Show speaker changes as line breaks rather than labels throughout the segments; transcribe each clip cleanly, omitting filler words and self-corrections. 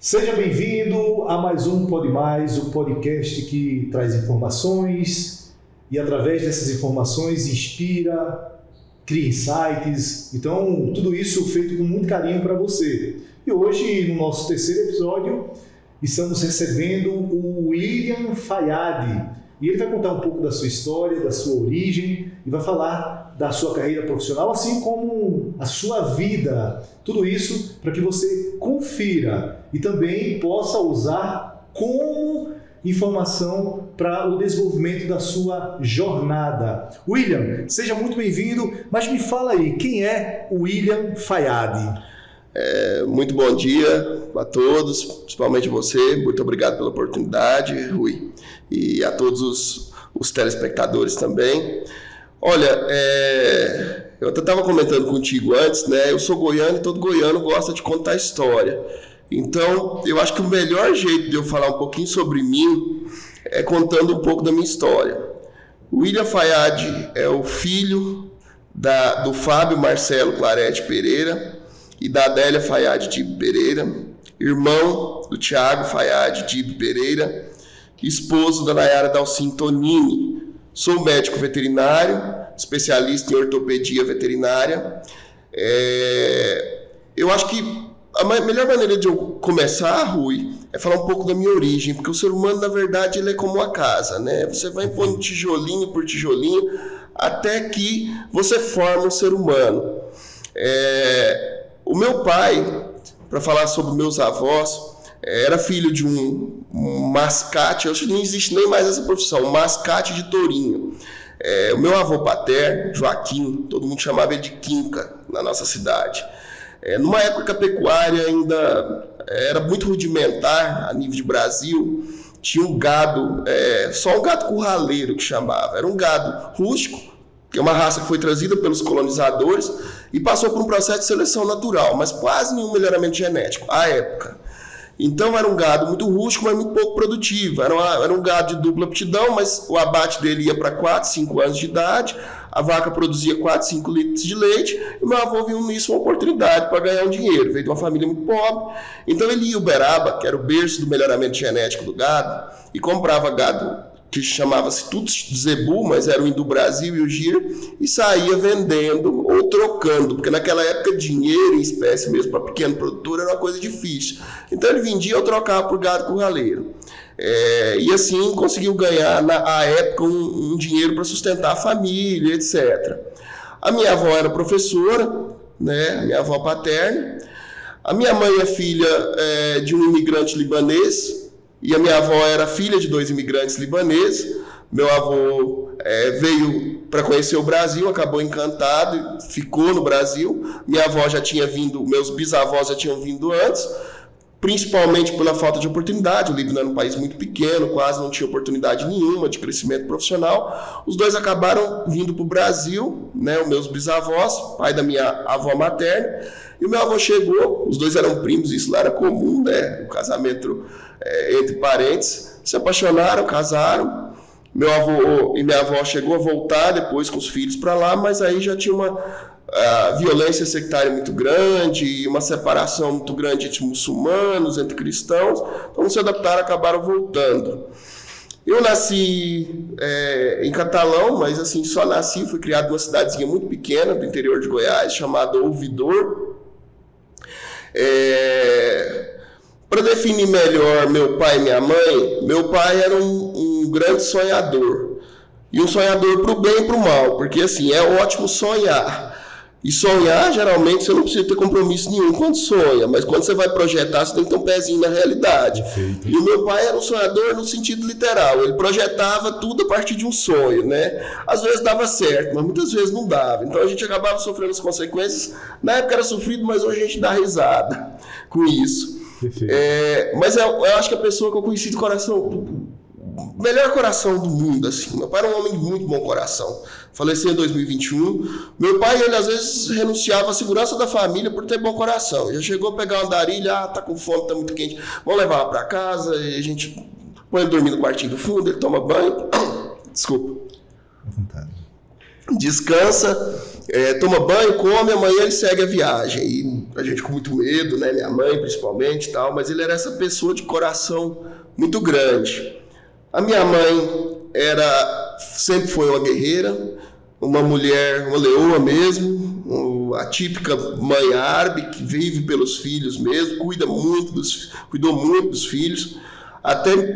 Seja bem-vindo a mais um Pode Mais, o podcast que traz informações e através dessas informações inspira, cria insights. Então, tudo isso feito com muito carinho para você. E hoje, no nosso terceiro episódio, estamos recebendo o William Fayad. E ele vai contar um pouco da sua história, da sua origem e vai falar da sua carreira profissional, assim como a sua vida. Tudo isso para que você confira e também possa usar como informação para o desenvolvimento da sua jornada. William, seja muito bem-vindo, mas me fala aí, quem é o William Fayad?
Muito bom dia a todos, principalmente você. Muito obrigado pela oportunidade, Rui, e a todos os telespectadores também. Olha, eu até estava comentando contigo antes, né? Eu sou goiano e todo goiano gosta de contar história. Então, eu acho que o melhor jeito de eu falar um pouquinho sobre mim é contando um pouco da minha história. O William Fayad é o filho do Fábio Marcelo Clarete Pereira e da Adélia Fayad Tibe Pereira, irmão do Thiago Fayad Tibe Pereira, esposo da Nayara Dalcin Tonini. Sou médico veterinário, especialista em ortopedia veterinária. Eu acho que a melhor maneira de eu começar, Rui, é falar um pouco da minha origem, porque o ser humano, na verdade, ele é como uma casa, né? Você vai impondo tijolinho por tijolinho até que você forma um ser humano. O meu pai, para falar sobre meus avós, era filho de um mascate, acho que não existe nem mais essa profissão, um mascate de tourinho. O meu avô paterno, Joaquim, todo mundo chamava ele de Quinca na nossa cidade. Numa época que a pecuária ainda era muito rudimentar a nível de Brasil, tinha um gado, só um gado curraleiro que chamava, era um gado rústico, que é uma raça que foi trazida pelos colonizadores e passou por um processo de seleção natural, mas quase nenhum melhoramento genético à época. Então era um gado muito rústico, mas muito pouco produtivo. Era um gado de dupla aptidão, mas o abate dele ia para 4, 5 anos de idade, a vaca produzia 4, 5 litros de leite, e meu avô viu nisso uma oportunidade para ganhar um dinheiro. Veio de uma família muito pobre, então ele ia em Uberaba, que era o berço do melhoramento genético do gado, e comprava gado que chamava-se tudo de zebu, mas era o Hindu Brasil e o Gir, e saía vendendo ou trocando, porque naquela época dinheiro em espécie mesmo para pequeno produtor era uma coisa difícil. Então ele vendia ou trocava por gado curraleiro. E assim conseguiu ganhar na época um dinheiro para sustentar a família, etc. A minha avó era professora, né, a minha avó paterna. A minha mãe é filha de um imigrante libanês, e a minha avó era filha de 2 imigrantes libaneses. Meu avô veio para conhecer o Brasil, acabou encantado, ficou no Brasil. Minha avó já tinha vindo, meus bisavós já tinham vindo antes, principalmente pela falta de oportunidade. O Líbano era um país muito pequeno, quase não tinha oportunidade nenhuma de crescimento profissional. Os dois acabaram vindo para o Brasil, né, os meus bisavós, pai da minha avó materna, e o meu avô chegou, os dois eram primos, isso lá era comum, né, o casamento entre parentes, se apaixonaram, casaram. Meu avô e minha avó chegou a voltar depois com os filhos para lá, mas aí já tinha uma violência sectária muito grande, uma separação muito grande entre muçulmanos, entre cristãos, então não se adaptaram, acabaram voltando. Eu nasci em Catalão, mas assim, só nasci, fui criado numa cidadezinha muito pequena do interior de Goiás, chamada Ouvidor. Para definir melhor meu pai e minha mãe, meu pai era um grande sonhador. E um sonhador para o bem e para o mal, porque assim, é ótimo sonhar. E sonhar, geralmente, você não precisa ter compromisso nenhum quando sonha, mas quando você vai projetar, você tem que ter um pezinho na realidade. Perfeito. E o meu pai era um sonhador no sentido literal, ele projetava tudo a partir de um sonho, né? Às vezes dava certo, mas muitas vezes não dava. Então a gente acabava sofrendo as consequências. Na época era sofrido, mas hoje a gente dá risada com isso. Mas eu acho que a pessoa que eu conheci de coração, o melhor coração do mundo, assim. Meu pai era um homem de muito bom coração. Faleceu em 2021. Meu pai, ele às vezes renunciava à segurança da família por ter bom coração. Já chegou a pegar uma andarilha, tá com fome, tá muito quente, vamos levar ela para casa, e a gente põe ele dormir no quartinho do fundo, ele toma banho. Desculpa. Descansa, toma banho, come, amanhã ele segue a viagem. E a gente com muito medo, né? Minha mãe principalmente e tal, mas ele era essa pessoa de coração muito grande. A minha mãe sempre foi uma guerreira, uma mulher, uma leoa mesmo, a típica mãe árabe que vive pelos filhos mesmo, cuidou muito dos filhos,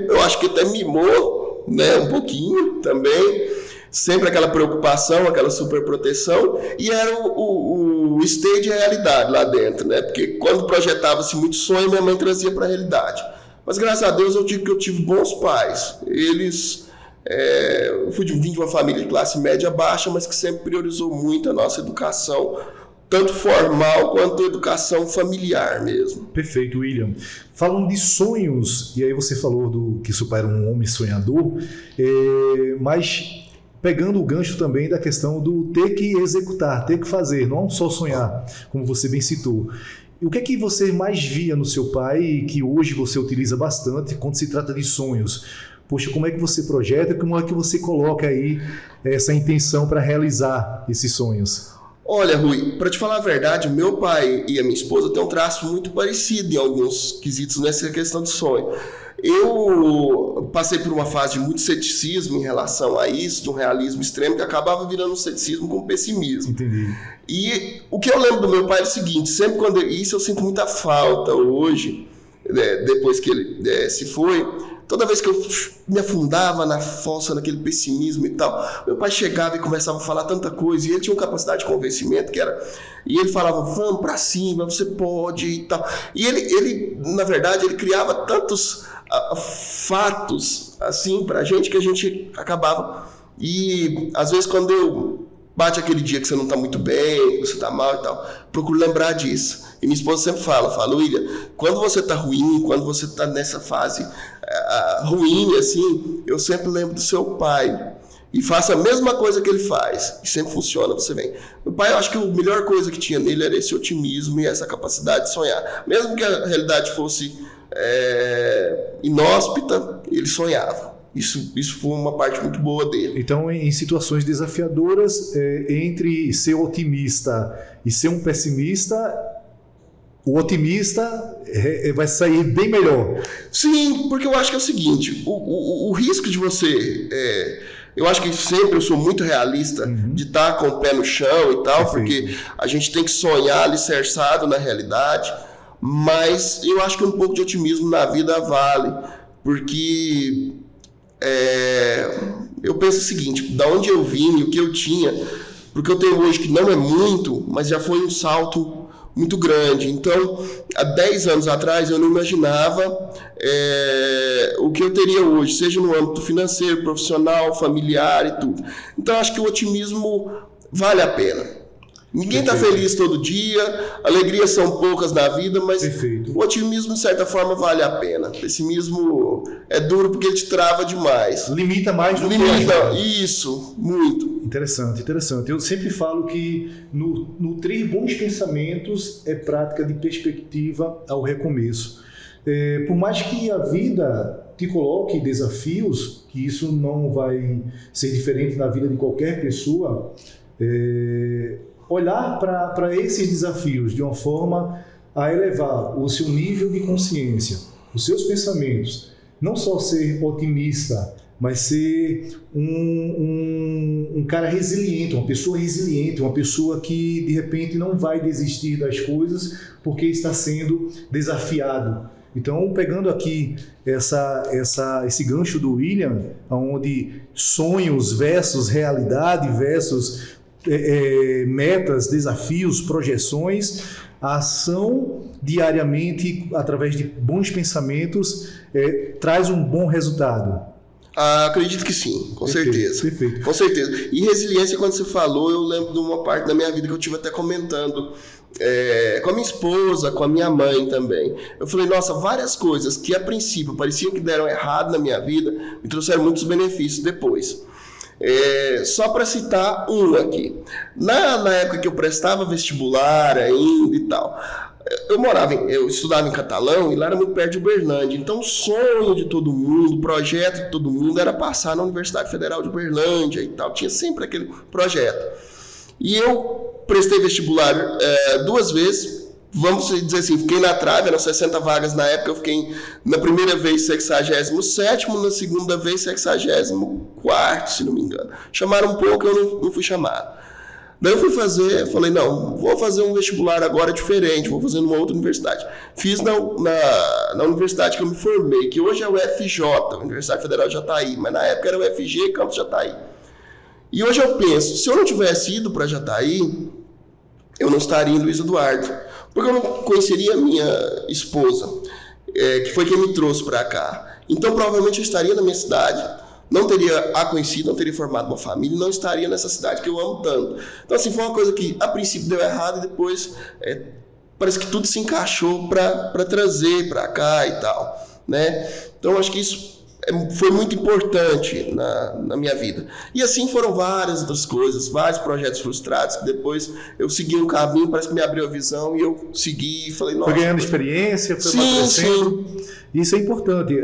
eu acho que até mimou, né, um pouquinho também, sempre aquela preocupação, aquela super proteção, e era o stay de realidade lá dentro, né, porque quando projetava-se muito sonho, minha mãe trazia para a realidade. Mas graças a Deus eu digo que eu tive bons pais. Eu vim de uma família de classe média baixa, mas que sempre priorizou muito a nossa educação, tanto formal quanto educação familiar mesmo.
Perfeito, William. Falando de sonhos, e aí você falou que seu pai era um homem sonhador, mas pegando o gancho também da questão do ter que executar, ter que fazer, não só sonhar, como você bem citou. E o que é que você mais via no seu pai e que hoje você utiliza bastante quando se trata de sonhos? Poxa, como é que você projeta, como é que você coloca aí essa intenção para realizar esses sonhos?
Olha, Rui, para te falar a verdade, meu pai e a minha esposa têm um traço muito parecido em alguns quesitos nessa questão de sonho. Eu passei por uma fase de muito ceticismo em relação a isso, de um realismo extremo, que acabava virando um ceticismo com pessimismo.
Entendi.
E o que eu lembro do meu pai é o seguinte, sempre isso eu sinto muita falta hoje, depois que ele se foi, toda vez que eu me afundava na fossa, naquele pessimismo e tal, meu pai chegava e começava a falar tanta coisa, e ele tinha uma capacidade de convencimento e ele falava, vamos pra cima, você pode e tal. E ele na verdade, ele criava tantos fatos assim pra gente que a gente acabava. E às vezes quando bate aquele dia que você não tá muito bem, que você tá mal e tal, procuro lembrar disso. E minha esposa sempre fala, William, quando você tá ruim, quando você tá nessa fase ruim, assim, eu sempre lembro do seu pai. E faça a mesma coisa que ele faz. E sempre funciona, você vem. Meu pai, eu acho que a melhor coisa que tinha nele era esse otimismo e essa capacidade de sonhar. Mesmo que a realidade fosse inóspita, ele sonhava. Isso foi uma parte muito boa dele.
Então, em situações desafiadoras, entre ser otimista e ser um pessimista, o otimista vai sair bem melhor.
Sim, porque eu acho que é o seguinte, o risco de você... eu acho que sempre eu sou muito realista de estar com o pé no chão e tal, porque a gente tem que sonhar alicerçado na realidade, mas eu acho que um pouco de otimismo na vida vale, porque eu penso o seguinte, da onde eu vim e o que eu tinha, porque eu tenho hoje que não é muito, mas já foi um salto muito grande. Então, há 10 anos atrás eu não imaginava o que eu teria hoje, seja no âmbito financeiro, profissional, familiar e tudo. Então, acho que o otimismo vale a pena. Ninguém está feliz todo dia, alegrias são poucas na vida, mas o otimismo, de certa forma, vale a pena. O pessimismo é duro porque ele te trava demais.
Limita mais do que ajuda.
Isso, muito.
Interessante. Eu sempre falo que nutrir bons pensamentos é prática de perspectiva ao recomeço. Por mais que a vida te coloque desafios, que isso não vai ser diferente na vida de qualquer pessoa, olhar para esses desafios de uma forma a elevar o seu nível de consciência, os seus pensamentos, não só ser otimista, mas ser um cara resiliente, uma pessoa resiliente, uma pessoa que de repente não vai desistir das coisas porque está sendo desafiado. Então, pegando aqui esse gancho do William, onde sonhos versus realidade versus metas, desafios, projeções, a ação diariamente através de bons pensamentos traz um bom resultado.
Acredito que sim, com certeza.
Perfeito.
Com certeza. E resiliência, quando você falou, eu lembro de uma parte da minha vida que eu tive até comentando com a minha esposa, com a minha mãe também. Eu falei, nossa, várias coisas que a princípio pareciam que deram errado na minha vida me trouxeram muitos benefícios depois. Só para citar um aqui. Na época que eu prestava vestibular ainda e tal, eu estudava em Catalão e lá era muito perto de Uberlândia. Então o sonho de todo mundo, o projeto de todo mundo era passar na Universidade Federal de Uberlândia e tal. Tinha sempre aquele projeto. E eu prestei vestibular 2 vezes vamos dizer assim, fiquei na trave, eram 60 vagas na época, eu fiquei na primeira vez 67º, na segunda vez 64º, se não me engano. Chamaram um pouco, eu não fui chamado. Daí eu falei, não, vou fazer um vestibular agora diferente, vou fazer numa outra universidade. Fiz na universidade que eu me formei, que hoje é o UFJ, Universidade Federal de Jataí, mas na época era o UFG, Campus Jataí. E hoje eu penso, se eu não tivesse ido para Jataí, eu não estaria em Luiz Eduardo, porque eu não conheceria a minha esposa, que foi quem me trouxe para cá. Então, provavelmente eu estaria na minha cidade, não teria a conhecido, não teria formado uma família, não estaria nessa cidade que eu amo tanto. Então, assim, foi uma coisa que a princípio deu errado e depois parece que tudo se encaixou para trazer para cá e tal, né? Então, acho que isso foi muito importante na minha vida. E assim foram várias outras coisas, vários projetos frustrados, que depois eu segui um caminho, parece que me abriu a visão e eu segui e falei, nossa...
Foi ganhando experiência, foi amadurecendo. Isso é importante.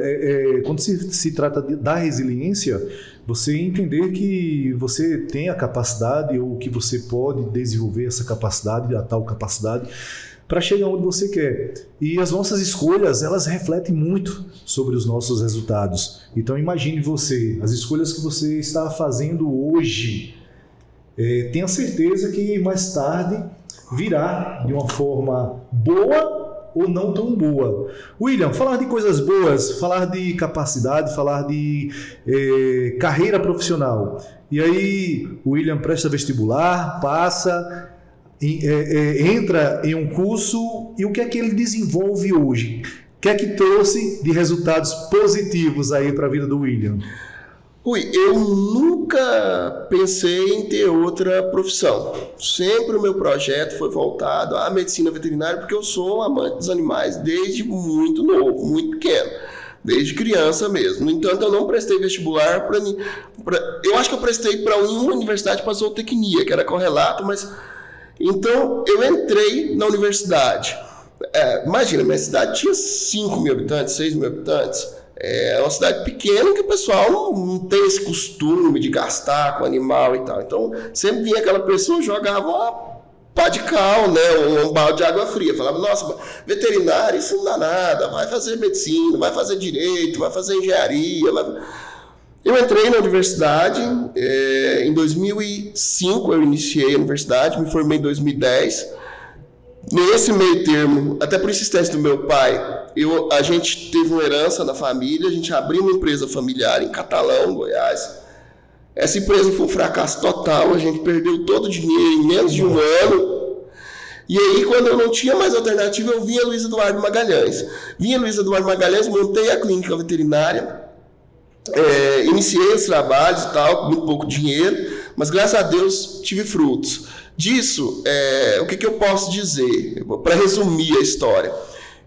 Quando se trata da resiliência, você entender que você tem a capacidade ou que você pode desenvolver essa capacidade, a tal capacidade, para chegar onde você quer. E as nossas escolhas, elas refletem muito sobre os nossos resultados. Então imagine você, as escolhas que você está fazendo hoje, tenha certeza que mais tarde virá de uma forma boa ou não tão boa. William, falar de coisas boas, falar de capacidade, falar de carreira profissional. E aí o William presta vestibular, passa... entra em um curso e o que é que ele desenvolve hoje? O que é que trouxe de resultados positivos aí para a vida do William?
Rui, eu nunca pensei em ter outra profissão. Sempre o meu projeto foi voltado à medicina veterinária porque eu sou um amante dos animais desde muito novo, muito pequeno. Desde criança mesmo. No entanto, eu não prestei vestibular eu acho que eu prestei para uma universidade para zootecnia, que era correlato, mas... Então, eu entrei na universidade. Imagina, minha cidade tinha 5 mil habitantes, 6 mil habitantes. É uma cidade pequena que o pessoal não tem esse costume de gastar com animal e tal. Então, sempre vinha aquela pessoa, jogava uma pá de cal, né, um balde de água fria. Falava, nossa, veterinário, isso não dá nada. Vai fazer medicina, vai fazer direito, vai fazer engenharia, Eu entrei na universidade, em 2005 eu iniciei a universidade, me formei em 2010. Nesse meio termo, até por insistência do meu pai, a gente teve uma herança na família, a gente abriu uma empresa familiar em Catalão, Goiás. Essa empresa foi um fracasso total, a gente perdeu todo o dinheiro em menos de um ano. E aí, quando eu não tinha mais alternativa, eu vim a Luiz Eduardo Magalhães. Vim a Luiz Eduardo Magalhães, montei a clínica veterinária, iniciei os trabalhos e tal, com muito pouco dinheiro, mas graças a Deus tive frutos. Disso, o que eu posso dizer? Para resumir a história,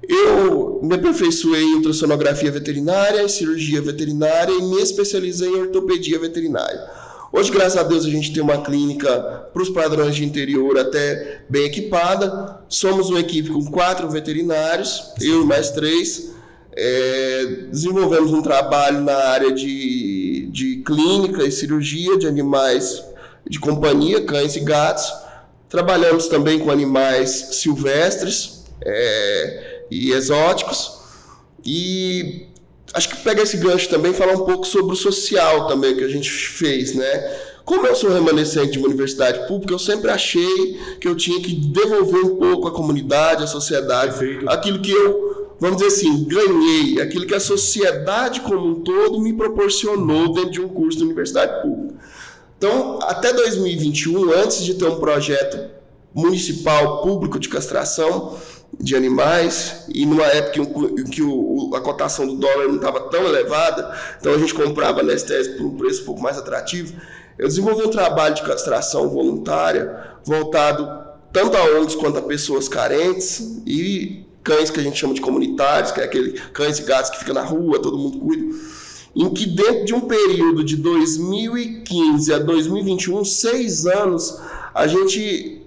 eu me aperfeiçoei em ultrassonografia veterinária, em cirurgia veterinária e me especializei em ortopedia veterinária. Hoje, graças a Deus, a gente tem uma clínica para os padrões de interior até bem equipada. Somos uma equipe com 4 veterinários, eu e mais 3. Desenvolvemos um trabalho na área de clínica e cirurgia de animais de companhia, cães e gatos. Trabalhamos também com animais silvestres e exóticos. E acho que pega esse gancho também falar um pouco sobre o social também que a gente fez, né? Como eu sou remanescente de uma universidade pública, eu sempre achei que eu tinha que devolver um pouco à comunidade, à sociedade, aquilo que eu, vamos dizer assim, ganhei, aquilo que a sociedade como um todo me proporcionou dentro de um curso de universidade pública. Então, até 2021, antes de ter um projeto municipal público de castração de animais, e numa época em que a cotação do dólar não estava tão elevada, então a gente comprava anestésico por um preço um pouco mais atrativo, eu desenvolvi um trabalho de castração voluntária voltado tanto a ONGs quanto a pessoas carentes e cães que a gente chama de comunitários, que é aquele cães e gatos que ficam na rua, todo mundo cuida, em que dentro de um período de 2015 a 2021, 6 anos, a gente,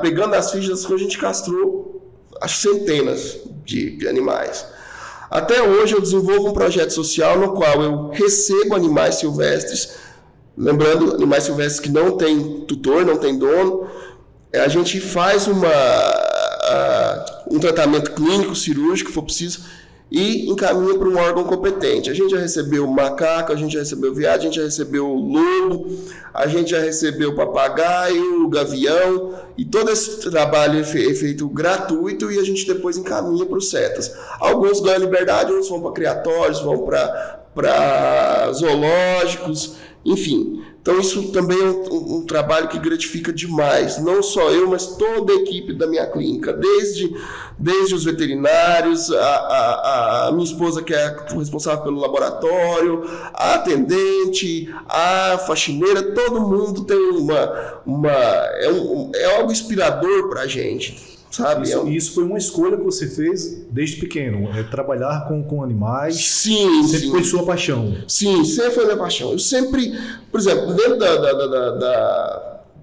pegando as fichas, a gente castrou acho centenas de animais. Até hoje eu desenvolvo um projeto social no qual eu recebo animais silvestres, lembrando, animais silvestres que não têm tutor, não têm dono. A gente faz um tratamento clínico, cirúrgico, se for preciso, e encaminha para um órgão competente. A gente já recebeu macaco, a gente já recebeu viado, a gente já recebeu lobo, a gente já recebeu papagaio, gavião, e todo esse trabalho é feito gratuito e a gente depois encaminha para os CETAS. Alguns ganham liberdade, outros vão para criatórios, vão para zoológicos, enfim. Então isso também é um trabalho que gratifica demais, não só eu, mas toda a equipe da minha clínica, desde os veterinários, a minha esposa que é responsável pelo laboratório, a atendente, a faxineira, todo mundo tem é algo inspirador para a gente. Sabe?
Isso foi uma escolha que você fez desde pequeno, trabalhar com animais.
Sim,
sempre foi sua paixão.
Sim, sempre foi minha paixão. Eu sempre, por exemplo, dentro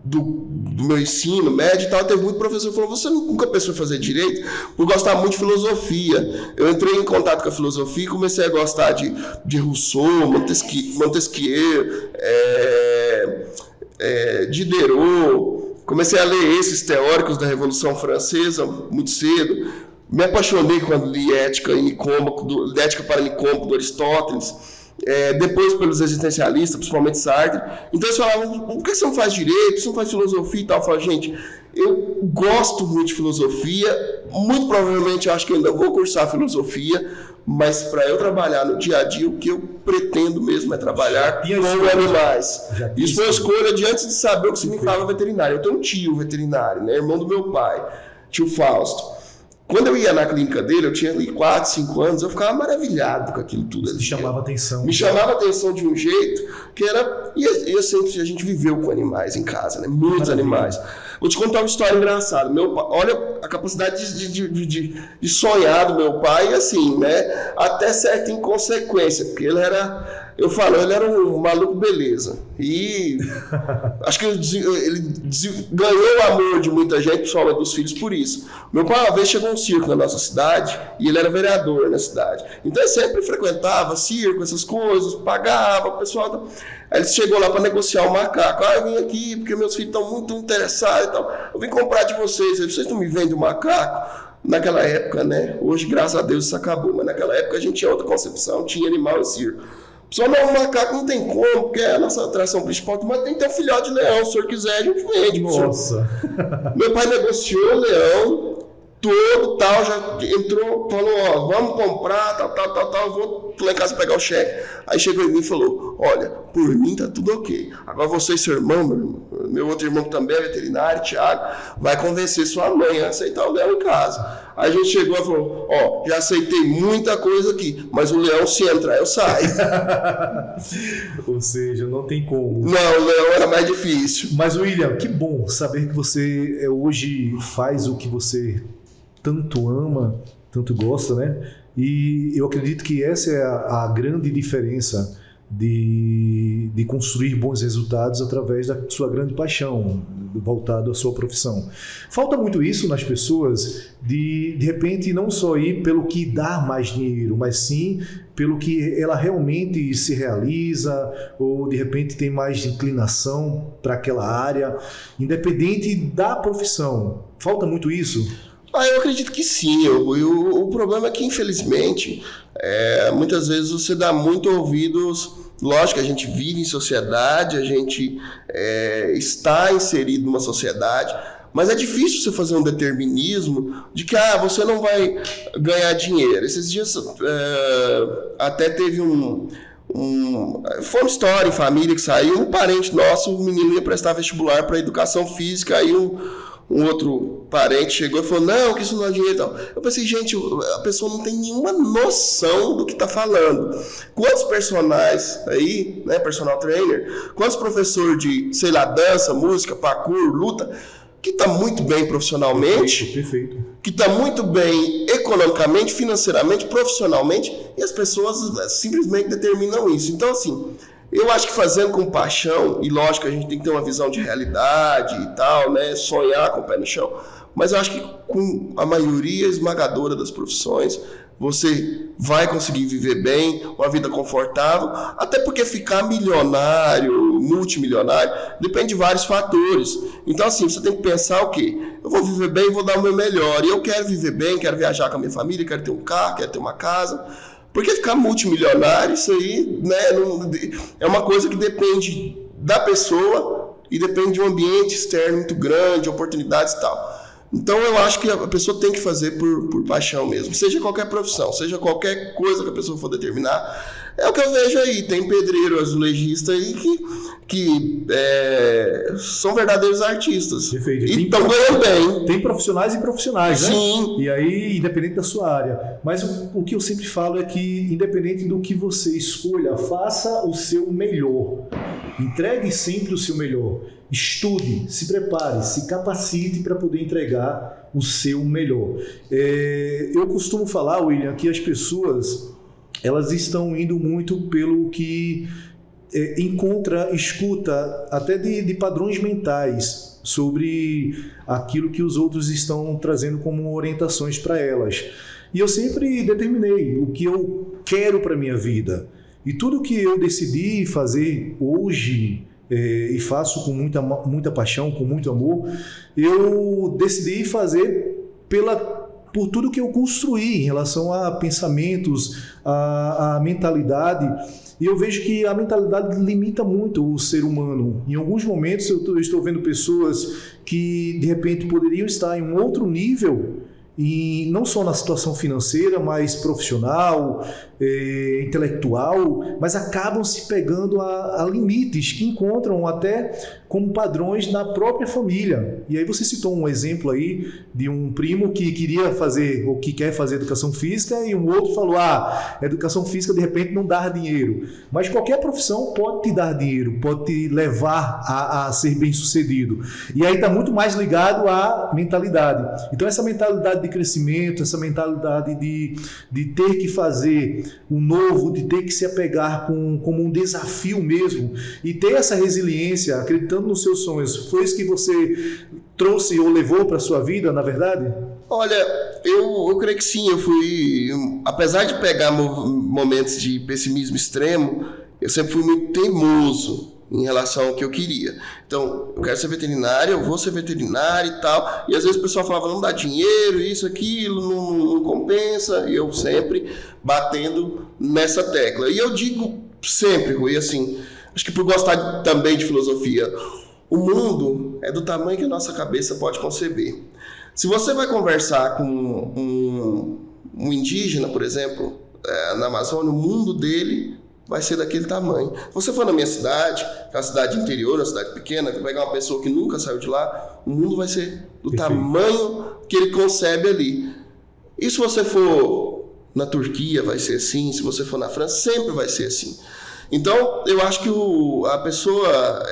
do meu ensino médio e tal, teve muito professor que falou: você nunca pensou em fazer direito? Por gostar muito de filosofia. Eu entrei em contato com a filosofia e comecei a gostar de Rousseau, Montesquieu, Diderot. Comecei a ler esses teóricos da Revolução Francesa muito cedo. Me apaixonei quando li Ética para Nicômaco, do Aristóteles. Depois pelos existencialistas, principalmente Sartre. Então eles falavam: por que você não faz direito, você não faz filosofia e tal? Eu falava: gente, eu gosto muito de filosofia, muito provavelmente eu acho que ainda vou cursar filosofia, mas para eu trabalhar no dia a dia, o que eu pretendo mesmo é trabalhar com animais. Isso foi uma escolha de antes de saber o que significava veterinário. Eu tenho um tio veterinário, né, irmão do meu pai, tio Fausto. Quando eu ia na clínica dele, eu tinha ali 4, 5 anos, eu ficava maravilhado com aquilo tudo.
Me chamava atenção.
Me chamava atenção de um jeito que era... E a gente viveu com animais em casa, né? Muitos animais. Vou te contar uma história engraçada. Meu pai, olha a capacidade de sonhar do meu pai, assim, né? Até certa inconsequência, porque ele era... ele era um maluco beleza. E acho que ele ganhou o amor de muita gente, principalmente dos filhos, por isso. Meu pai, uma vez, chegou um circo na nossa cidade e ele era vereador na cidade. Então ele sempre frequentava circo, essas coisas, pagava, o pessoal... Aí ele chegou lá para negociar o macaco. Eu vim aqui porque meus filhos estão muito interessados e tal. Eu vim comprar de vocês. Vocês não me vendem o macaco? Naquela época, né? Hoje, graças a Deus, isso acabou. Mas naquela época a gente tinha outra concepção, tinha animal e circo. Só não, o macaco não tem como, porque é a nossa atração principal, mas tem que ter um filhote de leão, se o senhor quiser, a gente vende.
Nossa!
Meu pai negociou o leão, todo, tal, já entrou, falou: ó, vamos comprar, tal, vou lá em casa pegar o cheque. Aí chegou em mim e falou: olha, por mim tá tudo ok. Agora você e seu irmão, meu outro irmão que também é veterinário, Thiago, vai convencer sua mãe a aceitar o leão em casa. Aí a gente chegou e falou: ó, já aceitei muita coisa aqui, mas o leão, se entrar, eu saio.
Ou seja, não tem como.
Não, o leão era mais difícil.
Mas, William, que bom saber que você hoje faz o que você tanto ama, tanto gosta, né? E eu acredito que essa é a grande diferença de construir bons resultados através da sua grande paixão, voltado à sua profissão. Falta muito isso nas pessoas, de repente não só ir pelo que dá mais dinheiro, mas sim pelo que ela realmente se realiza, ou de repente tem mais inclinação para aquela área, independente da profissão. Falta muito isso?
Eu acredito que sim. O problema é que, infelizmente, muitas vezes você dá muito ouvidos. Lógico que a gente vive em sociedade, a gente está inserido numa sociedade, mas é difícil você fazer um determinismo de que você não vai ganhar dinheiro. Esses dias até teve foi uma história em família que saiu, um parente nosso, o menino ia prestar vestibular para educação física, aí um outro parente chegou e falou: não, que isso não é dinheiro e tal. Eu pensei: gente, a pessoa não tem nenhuma noção do que está falando. Quantos personagens aí, né, personal trainer, quantos professores de, sei lá, dança, música, parkour, luta, que está muito bem profissionalmente,
perfeito.
Que está muito bem economicamente, financeiramente, profissionalmente, e as pessoas simplesmente determinam isso. Então, assim, eu acho que fazendo com paixão, e lógico que a gente tem que ter uma visão de realidade e tal, né, sonhar com o pé no chão, mas eu acho que com a maioria esmagadora das profissões, você vai conseguir viver bem, uma vida confortável, até porque ficar milionário, multimilionário, depende de vários fatores. Então, assim, você tem que pensar o quê? Eu vou viver bem, vou dar o meu melhor. E eu quero viver bem, quero viajar com a minha família, quero ter um carro, quero ter uma casa. Porque ficar multimilionário, isso aí, né, é uma coisa que depende da pessoa e depende de um ambiente externo muito grande, oportunidades e tal. Então eu acho que a pessoa tem que fazer por paixão mesmo, seja qualquer profissão, seja qualquer coisa que a pessoa for determinar. É o que eu vejo aí, tem pedreiro, azulejista aí que são verdadeiros artistas.
Perfeito.
E estão ganhando bem.
Tem profissionais e profissionais, né?
Sim.
E aí, independente da sua área. Mas o que eu sempre falo é que, independente do que você escolha, faça o seu melhor. Entregue sempre o seu melhor. Estude, se prepare, se capacite para poder entregar o seu melhor. Eu costumo falar, William, que as pessoas elas estão indo muito pelo que escuta até de padrões mentais sobre aquilo que os outros estão trazendo como orientações para elas. E eu sempre determinei o que eu quero para a minha vida. E tudo que eu decidi fazer hoje, e faço com muita paixão, com muito amor, eu decidi fazer por tudo que eu construí em relação a pensamentos, a mentalidade. E eu vejo que a mentalidade limita muito o ser humano. Em alguns momentos eu estou vendo pessoas que de repente poderiam estar em um outro nível, e não só na situação financeira, mas profissional, intelectual, mas acabam se pegando a limites que encontram até como padrões na própria família. E aí você citou um exemplo aí de um primo que queria fazer ou que quer fazer educação física e um outro falou, educação física de repente não dá dinheiro. Mas qualquer profissão pode te dar dinheiro, pode te levar a ser bem sucedido. E aí está muito mais ligado à mentalidade. Então essa mentalidade de crescimento, essa mentalidade de ter que fazer o novo, de ter que se apegar como um desafio mesmo e ter essa resiliência, acreditando nos seus sonhos. Foi isso que você trouxe ou levou para a sua vida, na verdade?
Olha, eu creio que sim. Eu fui, apesar de pegar momentos de pessimismo extremo, eu sempre fui muito teimoso em relação ao que eu queria. Então, eu quero ser veterinário, eu vou ser veterinário e tal. E às vezes o pessoal falava, não dá dinheiro, isso, aquilo, não compensa. E eu sempre batendo nessa tecla. E eu digo sempre, Rui, assim, acho que por gostar também de filosofia, o mundo é do tamanho que a nossa cabeça pode conceber. Se você vai conversar com um indígena, por exemplo, na Amazônia, o mundo dele vai ser daquele tamanho. Se você for na minha cidade, que é uma cidade interior, uma cidade pequena, que pegar uma pessoa que nunca saiu de lá, o mundo vai ser do tamanho que ele concebe ali. E se você for na Turquia, vai ser assim. Se você for na França, sempre vai ser assim. Então, eu acho que a pessoa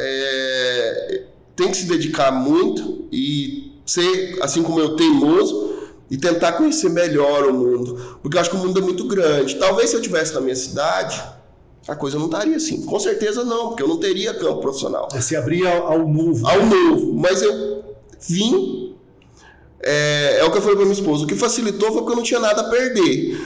tem que se dedicar muito e ser, assim como eu, teimoso e tentar conhecer melhor o mundo. Porque eu acho que o mundo é muito grande. Talvez se eu estivesse na minha cidade, a coisa não estaria assim. Com certeza não, porque eu não teria campo profissional.
Se abrir ao novo.
Ao novo. Mas eu vim... É o que eu falei para minha esposa. O que facilitou foi porque eu não tinha nada a perder.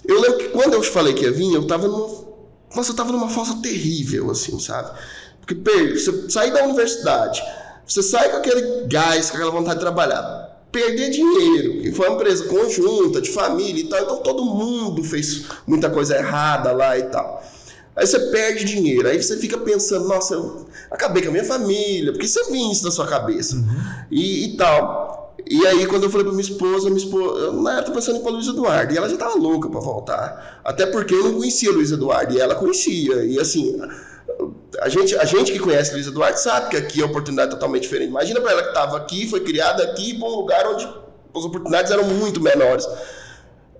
Eu lembro que quando eu falei que ia vir, eu estava numa fossa terrível, assim, sabe? Porque você sai da universidade, você sai com aquele gás, com aquela vontade de trabalhar, perder dinheiro, que foi uma empresa conjunta, de família e tal, então todo mundo fez muita coisa errada lá e tal. Aí você perde dinheiro, aí você fica pensando, nossa, eu acabei com a minha família, porque você vinha isso na sua cabeça, e tal. E aí, quando eu falei pra minha esposa, eu tô pensando em ir pra Luiz Eduardo, e ela já tava louca pra voltar. Até porque eu não conhecia Luiz Eduardo, e ela conhecia. E assim, a gente que conhece Luiz Eduardo sabe que aqui a oportunidade é totalmente diferente. Imagina pra ela que tava aqui, foi criada aqui, pra um lugar onde as oportunidades eram muito menores.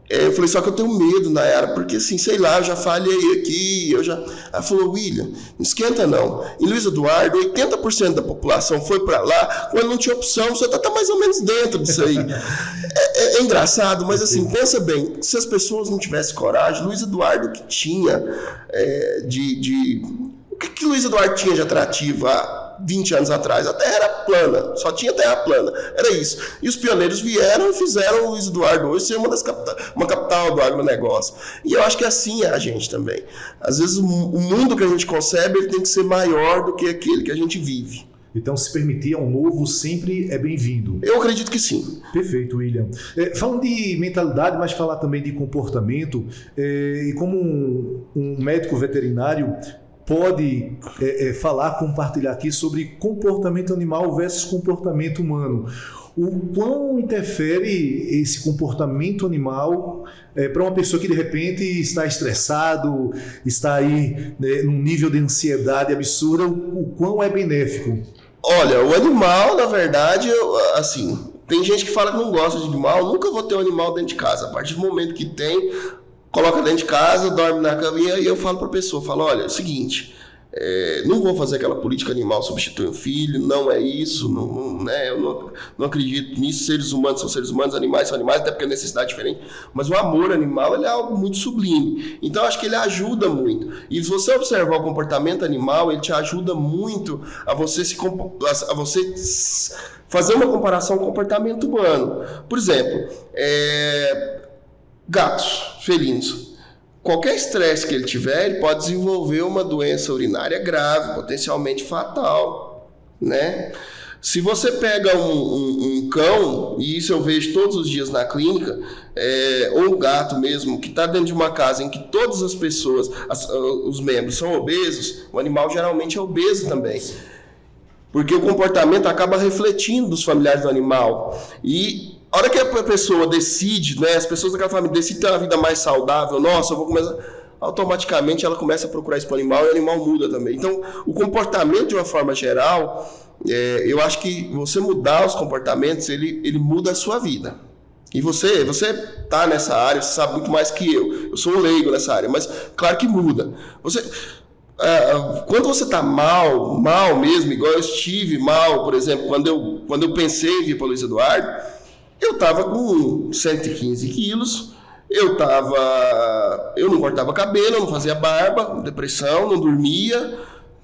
Eu falei, só que eu tenho medo, Nayara, porque assim, sei lá, eu já falhei aqui, Ela falou, William, não esquenta não. Em Luiz Eduardo, 80% da população foi para lá, quando não tinha opção, você tá mais ou menos dentro disso aí. É engraçado, mas assim, pensa bem, se as pessoas não tivessem coragem, Luiz Eduardo que tinha o que Luiz Eduardo tinha de atrativo há 20 anos atrás, a terra era plana, só tinha terra plana, era isso. E os pioneiros vieram e fizeram o Luiz Eduardo hoje ser uma capital do agronegócio. E eu acho que assim é a gente também. Às vezes o mundo que a gente concebe ele tem que ser maior do que aquele que a gente vive.
Então, se permitir ao novo sempre é bem-vindo.
Eu acredito que sim.
Perfeito, William. Falando de mentalidade, mas falar também de comportamento, e como um médico veterinário pode compartilhar aqui sobre comportamento animal versus comportamento humano. O quão interfere esse comportamento animal para uma pessoa que de repente está estressado, está aí num nível de ansiedade absurda, o quão é benéfico?
Olha, o animal, na verdade, assim, tem gente que fala que não gosta de animal, nunca vou ter um animal dentro de casa. A partir do momento que tem, coloca dentro de casa, dorme na caminha e eu falo para a pessoa, olha, é o seguinte, não vou fazer aquela política animal substituir um filho, não é isso, eu não acredito nisso, seres humanos são seres humanos, animais são animais, até porque a necessidade é diferente, mas o amor animal ele é algo muito sublime, então eu acho que ele ajuda muito, e se você observar o comportamento animal, ele te ajuda muito a você fazer uma comparação com o comportamento humano. Por exemplo, gatos, felinos. Qualquer estresse que ele tiver, ele pode desenvolver uma doença urinária grave, potencialmente fatal, né? Se você pega um cão, e isso eu vejo todos os dias na clínica, ou um gato mesmo, que está dentro de uma casa em que todas as pessoas, os membros são obesos, o animal geralmente é obeso também. Porque o comportamento acaba refletindo dos familiares do animal. E a hora que a pessoa decide, né, as pessoas daquela família decidem ter uma vida mais saudável, nossa, eu vou começar... Automaticamente ela começa a procurar isso para o animal e o animal muda também. Então, o comportamento de uma forma geral, eu acho que você mudar os comportamentos, ele muda a sua vida. E você está nessa área, você sabe muito mais que eu sou um leigo nessa área, mas claro que muda. Quando você está mal mesmo, igual eu estive mal, por exemplo, quando eu pensei em vir para o Luiz Eduardo, eu estava com 115 quilos, eu não cortava cabelo, não fazia barba, depressão, não dormia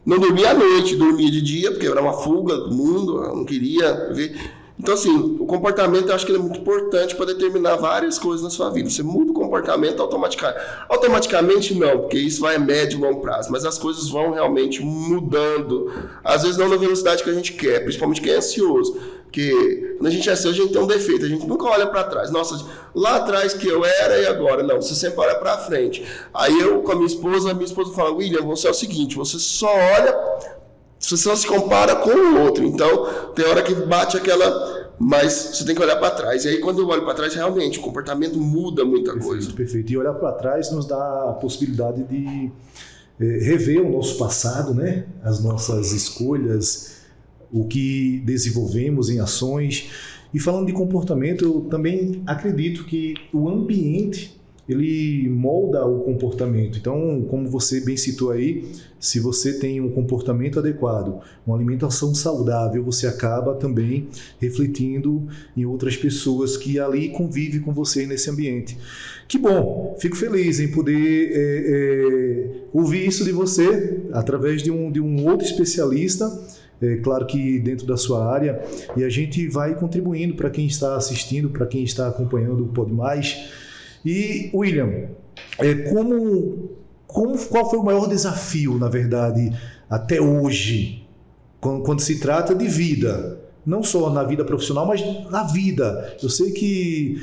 à noite, dormia de dia, porque era uma fuga do mundo, eu não queria ver. Então, assim, o comportamento eu acho que ele é muito importante para determinar várias coisas na sua vida. Você muda o comportamento automaticamente não, porque isso vai a médio e longo prazo, mas as coisas vão realmente mudando, às vezes não na velocidade que a gente quer, principalmente quem é ansioso. Porque quando a gente é ansioso, a gente tem um defeito, a gente nunca olha para trás. Nossa, lá atrás que eu era e agora. Não, você sempre olha para frente. Aí eu com a minha esposa fala, William, você é o seguinte, você só se compara com o outro. Então, tem hora que bate aquela... Mas você tem que olhar para trás. E aí, quando eu olho para trás, realmente, o comportamento muda muita coisa.
Perfeito. E olhar para trás nos dá a possibilidade de rever o nosso passado, né? As nossas escolhas, o que desenvolvemos em ações. E falando de comportamento, eu também acredito que o ambiente ele molda o comportamento. Então, como você bem citou aí, se você tem um comportamento adequado, uma alimentação saudável, você acaba também refletindo em outras pessoas que ali convivem com você nesse ambiente. Que bom, fico feliz em poder ouvir isso de você através de um outro especialista, claro que dentro da sua área, e a gente vai contribuindo para quem está assistindo, para quem está acompanhando o Pode Mais. E, William, qual foi o maior desafio, na verdade, até hoje, quando se trata de vida? Não só na vida profissional, mas na vida. Eu sei que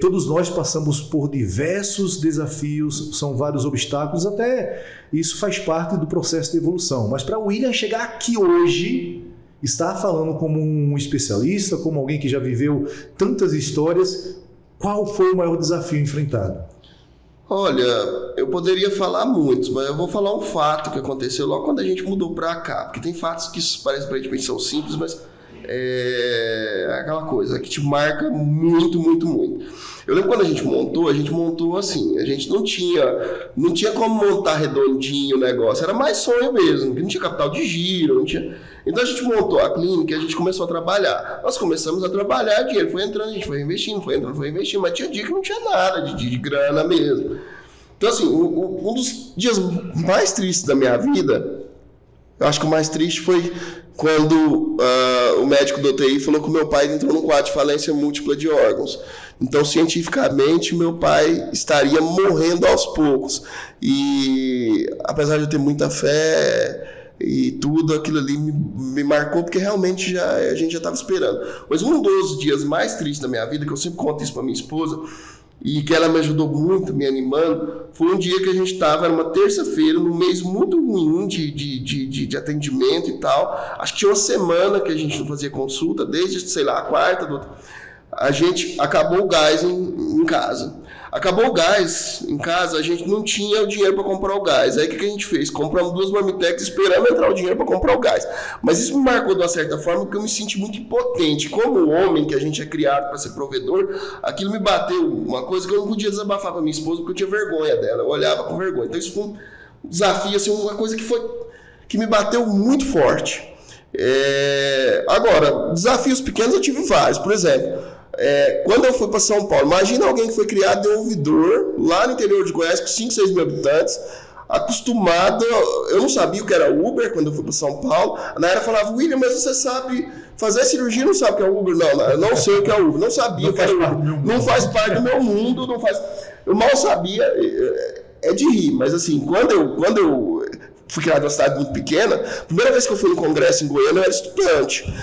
todos nós passamos por diversos desafios, são vários obstáculos, até isso faz parte do processo de evolução. Mas para o William chegar aqui hoje, estar falando como um especialista, como alguém que já viveu tantas histórias, qual foi o maior desafio enfrentado?
Olha, eu poderia falar muitos, mas eu vou falar um fato que aconteceu logo quando a gente mudou para cá. Porque tem fatos que parecem aparentemente são simples, mas é aquela coisa que te marca muito, muito, muito. Eu lembro quando a gente montou assim, a gente não tinha como montar redondinho o negócio, era mais sonho mesmo, porque não tinha capital de giro, não tinha... Então a gente montou a clínica e a gente começou a trabalhar. Nós começamos a trabalhar, dinheiro foi entrando, a gente foi investindo, mas tinha dia que não tinha nada de grana mesmo. Então assim, um dos dias mais tristes da minha vida Eu acho que o mais triste foi quando o médico do UTI falou que o meu pai entrou num quadro de falência múltipla de órgãos. Então, cientificamente, meu pai estaria morrendo aos poucos. E, apesar de eu ter muita fé e tudo, aquilo ali me marcou, porque realmente a gente já estava esperando. Mas um dos dias mais tristes da minha vida, que eu sempre conto isso para minha esposa, e que ela me ajudou muito, me animando, foi um dia que a gente estava, era uma terça-feira, num mês muito ruim de atendimento e tal. Acho que tinha uma semana que a gente não fazia consulta, desde, sei lá, a quarta. A gente acabou o gás em casa. Acabou o gás em casa, a gente não tinha o dinheiro para comprar o gás. Aí o que a gente fez? Compramos 2 Marmitex esperando entrar o dinheiro para comprar o gás. Mas isso me marcou de uma certa forma, porque eu me senti muito impotente. Como homem que a gente é criado para ser provedor, aquilo me bateu uma coisa que eu não podia desabafar para minha esposa, porque eu tinha vergonha dela. Eu olhava com vergonha. Então isso foi um desafio, assim, uma coisa que me bateu muito forte. Agora, desafios pequenos eu tive vários. Por exemplo, quando eu fui para São Paulo, imagina alguém que foi criado em ouvidor, lá no interior de Goiás, com 5, 6 mil habitantes, acostumado. Eu não sabia o que era Uber quando eu fui para São Paulo. A Nayara falava: William, mas você sabe fazer cirurgia, não sabe o que é Uber? Não, eu não sei o que é Uber, não sabia o que era Uber. Não faz parte do meu mundo, não faz. Eu mal sabia, é de rir, mas assim, quando eu fui criado em uma cidade muito pequena, primeira vez que eu fui no congresso em Goiânia, eu era estudante.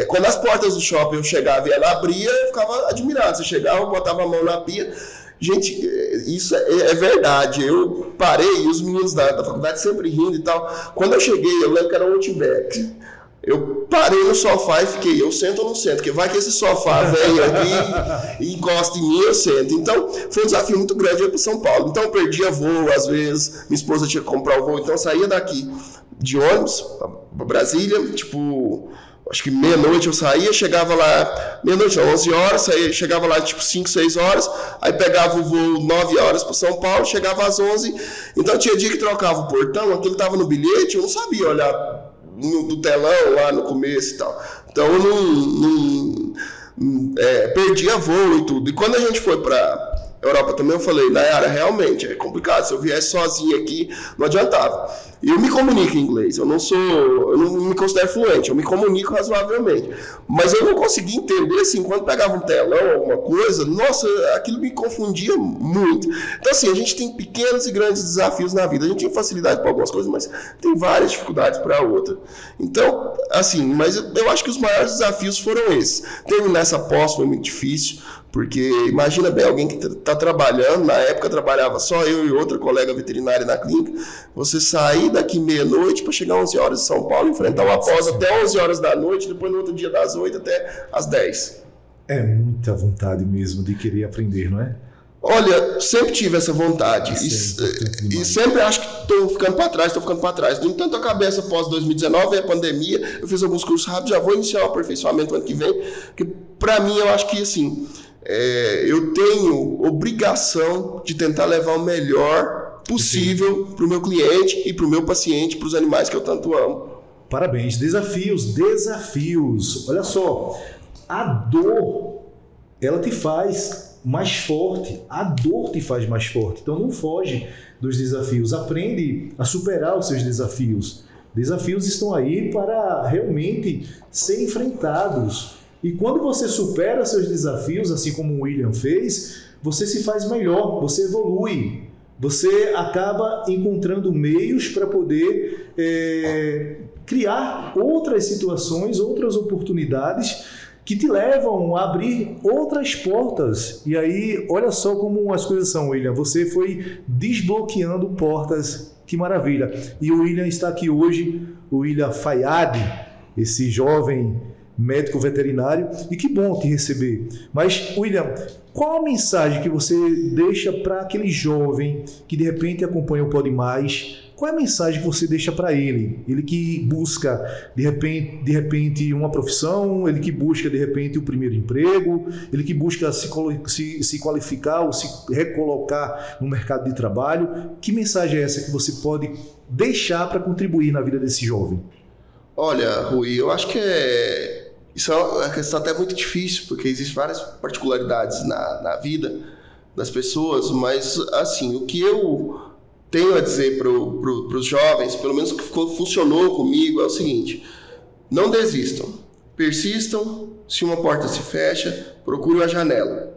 Quando as portas do shopping eu chegava e ela abria, eu ficava admirado. Você chegava, eu botava a mão na pia. Gente, isso é verdade. Eu parei, e os meninos da faculdade sempre rindo e tal. Quando eu cheguei, eu lembro que era um Outback. Eu parei no sofá e fiquei, eu sento ou não sento? Porque vai que esse sofá vem aqui e encosta em mim, eu sento. Então, foi um desafio muito grande ir para São Paulo. Então, eu perdia voo, às vezes, minha esposa tinha que comprar o voo, então eu saía daqui de ônibus para Brasília, tipo, acho que meia-noite eu saía, chegava lá, meia-noite não, 11 horas, chegava lá tipo 5, 6 horas, aí pegava o voo 9 horas para São Paulo, chegava às 11, então tinha dia que trocava o portão, aquilo estava no bilhete, eu não sabia olhar do telão lá no começo e tal. Então eu perdia voo e tudo. E quando a gente foi para Europa também, eu falei: Nayara, realmente é complicado. Se eu viesse sozinho aqui, não adiantava. E eu me comunico em inglês. Eu não me considero fluente. Eu me comunico razoavelmente. Mas eu não conseguia entender, assim, quando pegava um telão, alguma coisa, nossa, aquilo me confundia muito. Então, assim, a gente tem pequenos e grandes desafios na vida. A gente tem facilidade para algumas coisas, mas tem várias dificuldades para outras. Então, assim, mas eu acho que os maiores desafios foram esses. Terminar essa pós foi muito difícil, porque imagina bem, alguém que está trabalhando, na época trabalhava só eu e outra colega veterinária na clínica, você sair daqui meia-noite para chegar às 11 horas em São Paulo, enfrentar uma pós até 11 horas da noite, depois no outro dia das 8 até às 10.
É muita vontade mesmo de querer aprender, não é?
Olha, sempre tive essa vontade e sempre acho que estou ficando para trás. No entanto, eu acabei essa pós 2019, veio a pandemia, eu fiz alguns cursos rápidos, já vou iniciar o aperfeiçoamento ano que vem, porque para mim eu acho que assim, eu tenho obrigação de tentar levar o melhor possível para o meu cliente e para o meu paciente, para os animais que eu tanto amo.
Parabéns, desafios. Olha só, a dor, ela te faz mais forte, a dor te faz mais forte, então não foge dos desafios, aprende a superar os seus desafios. Desafios estão aí para realmente ser enfrentados. E quando você supera seus desafios, assim como o William fez, você se faz melhor, você evolui. Você acaba encontrando meios para poder criar outras situações, outras oportunidades que te levam a abrir outras portas. E aí, olha só como as coisas são, William. Você foi desbloqueando portas. Que maravilha. E o William está aqui hoje, o William Fayad, esse jovem médico veterinário, e que bom te receber. Mas, William, qual a mensagem que você deixa para aquele jovem que de repente acompanha o Pode Mais? Qual é a mensagem que você deixa para ele? Ele que busca de repente uma profissão, ele que busca de repente o primeiro emprego, ele que busca se qualificar ou se recolocar no mercado de trabalho. Que mensagem é essa que você pode deixar para contribuir na vida desse jovem?
Olha, Rui, eu acho que isso é uma questão até muito difícil, porque existem várias particularidades na vida das pessoas, mas assim, o que eu tenho a dizer para os jovens, pelo menos que funcionou comigo, é o seguinte: não desistam, persistam. Se uma porta se fecha, procure uma janela.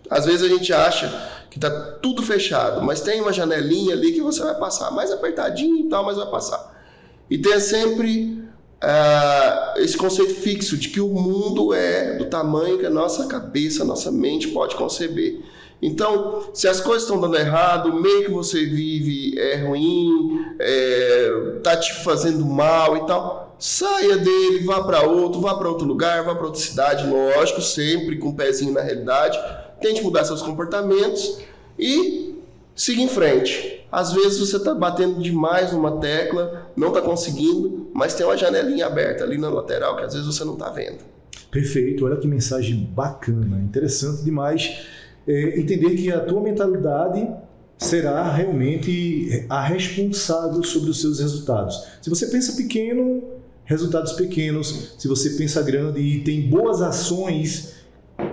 Às vezes a gente acha que está tudo fechado, mas tem uma janelinha ali que você vai passar, mais apertadinho e tal, mas vai passar. E tenha sempre esse conceito fixo de que o mundo é do tamanho que a nossa cabeça, a nossa mente pode conceber. Então, se as coisas estão dando errado, o meio que você vive é ruim, tá te fazendo mal e tal, saia dele, vá para outro lugar, vá para outra cidade, lógico, sempre com o pezinho na realidade, tente mudar seus comportamentos e siga em frente. Às vezes você está batendo demais numa tecla, não está conseguindo, mas tem uma janelinha aberta ali na lateral que às vezes você não está vendo.
Perfeito, olha que mensagem bacana, interessante demais. Entender que a tua mentalidade será realmente a responsável sobre os seus resultados. Se você pensa pequeno, resultados pequenos. Se você pensa grande e tem boas ações,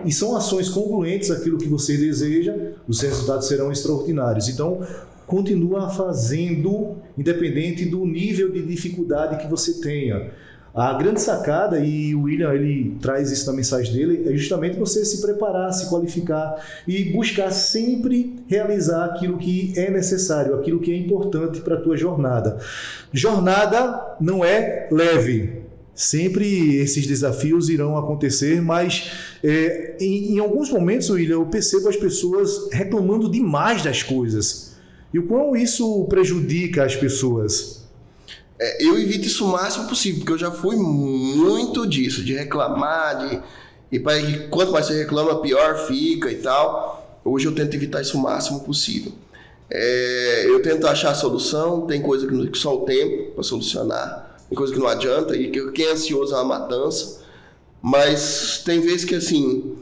e são ações congruentes àquilo que você deseja, os resultados serão extraordinários. Então, continua fazendo, independente do nível de dificuldade que você tenha. A grande sacada, e o William ele traz isso na mensagem dele, é justamente você se preparar, se qualificar e buscar sempre realizar aquilo que é necessário, aquilo que é importante para a tua jornada. Jornada não é leve. Sempre esses desafios irão acontecer, mas em alguns momentos, William, eu percebo as pessoas reclamando demais das coisas. E o quão isso prejudica as pessoas?
Eu evito isso o máximo possível, porque eu já fui muito disso, de reclamar, e quanto mais você reclama, pior fica e tal. Hoje eu tento evitar isso o máximo possível. Eu tento achar a solução, tem coisa que só o tempo para solucionar, tem coisa que não adianta, e quem é ansioso é uma matança, mas tem vezes que assim,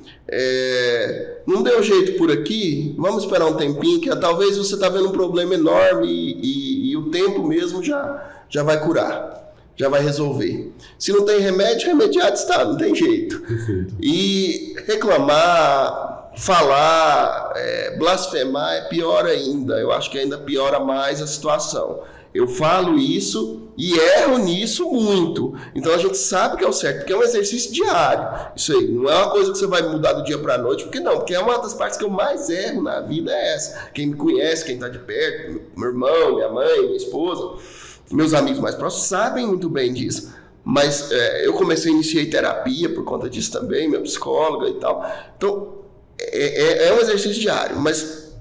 não deu jeito por aqui, vamos esperar um tempinho, que talvez você está vendo um problema enorme e o tempo mesmo já vai curar, já vai resolver. Se não tem remédio, remediado está, não tem jeito.
Perfeito.
E reclamar, falar, blasfemar é pior ainda. Eu acho que ainda piora mais a situação. Eu falo isso e erro nisso muito. Então a gente sabe que é o certo, porque é um exercício diário. Isso aí, não é uma coisa que você vai mudar do dia para a noite, porque é uma das partes que eu mais erro na vida, é essa. Quem me conhece, quem está de perto, meu irmão, minha mãe, minha esposa, meus amigos mais próximos sabem muito bem disso. Mas eu iniciei terapia por conta disso também, minha psicóloga e tal. Então, é um exercício diário. Mas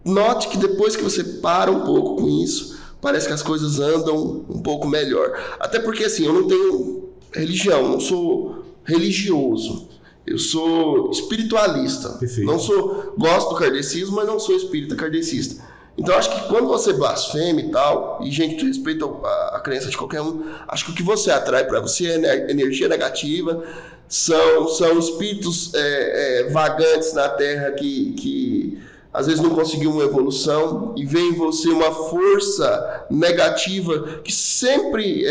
note que depois que você para um pouco com isso, parece que as coisas andam um pouco melhor. Até porque, assim, eu não tenho religião, não sou religioso. Eu sou espiritualista.
Perfeito.
Gosto do kardecismo, mas não sou espírita kardecista. Então, acho que quando você blasfema e tal, e gente respeita a crença de qualquer um, acho que o que você atrai para você é energia negativa, são espíritos vagantes na Terra que às vezes não conseguiu uma evolução e vê em você uma força negativa que sempre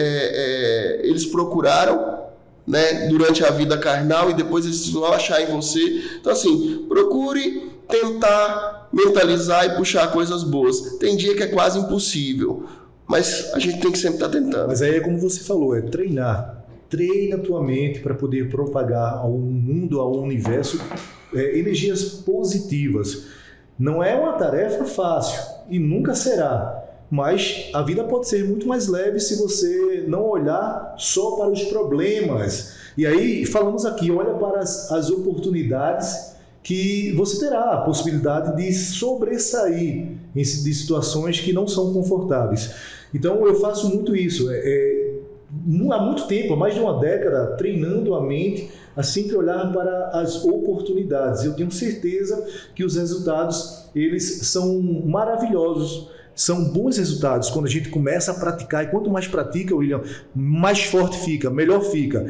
eles procuraram, né, durante a vida carnal, e depois eles vão achar em você. Então, assim, procure tentar mentalizar e puxar coisas boas. Tem dia que é quase impossível, mas a gente tem que sempre estar tentando.
Mas aí é como você falou, treinar. Treina a tua mente para poder propagar ao mundo, ao universo, energias positivas. Não é uma tarefa fácil e nunca será, mas a vida pode ser muito mais leve se você não olhar só para os problemas. E aí falamos aqui, olha para as oportunidades que você terá a possibilidade de sobressair de situações que não são confortáveis. Então eu faço muito isso, há muito tempo, há mais de uma década, treinando a mente a sempre olhar para as oportunidades. Eu tenho certeza que os resultados, eles são maravilhosos, são bons resultados quando a gente começa a praticar, e quanto mais pratica, William, mais forte fica, melhor fica.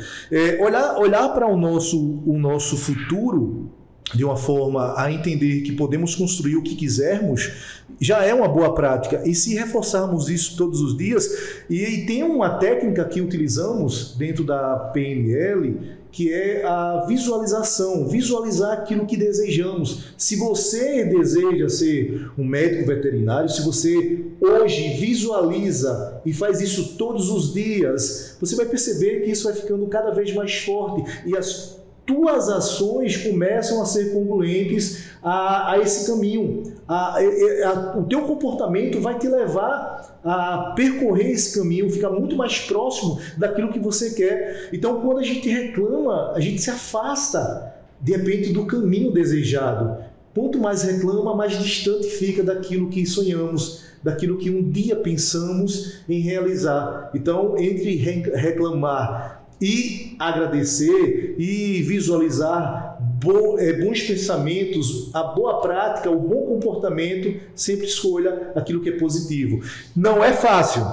Olhar para o nosso futuro de uma forma a entender que podemos construir o que quisermos, já é uma boa prática. E se reforçarmos isso todos os dias, e tem uma técnica que utilizamos dentro da PNL, que é a visualização, visualizar aquilo que desejamos. Se você deseja ser um médico veterinário, se você hoje visualiza e faz isso todos os dias, você vai perceber que isso vai ficando cada vez mais forte e as tuas ações começam a ser congruentes a esse caminho. O teu comportamento vai te levar a percorrer esse caminho, ficar muito mais próximo daquilo que você quer. Então, quando a gente reclama, a gente se afasta, de repente, do caminho desejado. Quanto mais reclama, mais distante fica daquilo que sonhamos, daquilo que um dia pensamos em realizar. Então, entre reclamar e agradecer e visualizar bons pensamentos, a boa prática, o bom comportamento, sempre escolha aquilo que é positivo. Não é fácil,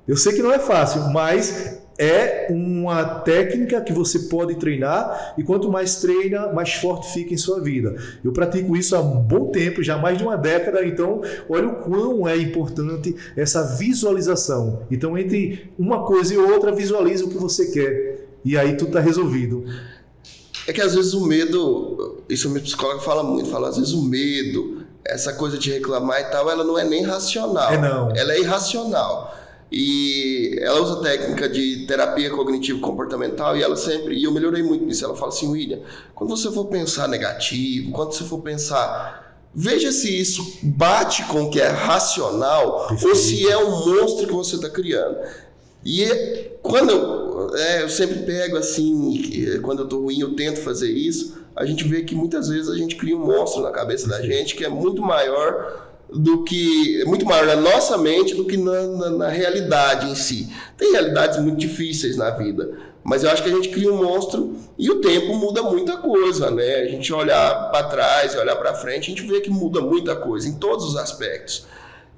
eu sei que não é fácil, mas é uma técnica que você pode treinar e quanto mais treina, mais forte fica em sua vida. Eu pratico isso há um bom tempo, já há mais de uma década, então olha o quão é importante essa visualização. Então entre uma coisa e outra, visualiza o que você quer e aí tudo está resolvido.
É que às vezes o medo, isso o meu psicólogo fala muito, às vezes o medo, essa coisa de reclamar e tal, ela não é nem racional, ela é irracional. E ela usa técnica de terapia cognitivo-comportamental e eu melhorei muito nisso. Ela fala assim: William, quando você for pensar negativo, quando você for pensar, veja se isso bate com o que é racional ou se é um monstro que você está criando. E quando eu sempre pego assim, quando eu estou ruim, eu tento fazer isso, a gente vê que muitas vezes a gente cria um monstro na cabeça da gente que é muito maior na nossa mente do que na realidade em si. Tem realidades muito difíceis na vida, mas eu acho que a gente cria um monstro e o tempo muda muita coisa, né? A gente olhar para trás e olhar para frente, a gente vê que muda muita coisa em todos os aspectos.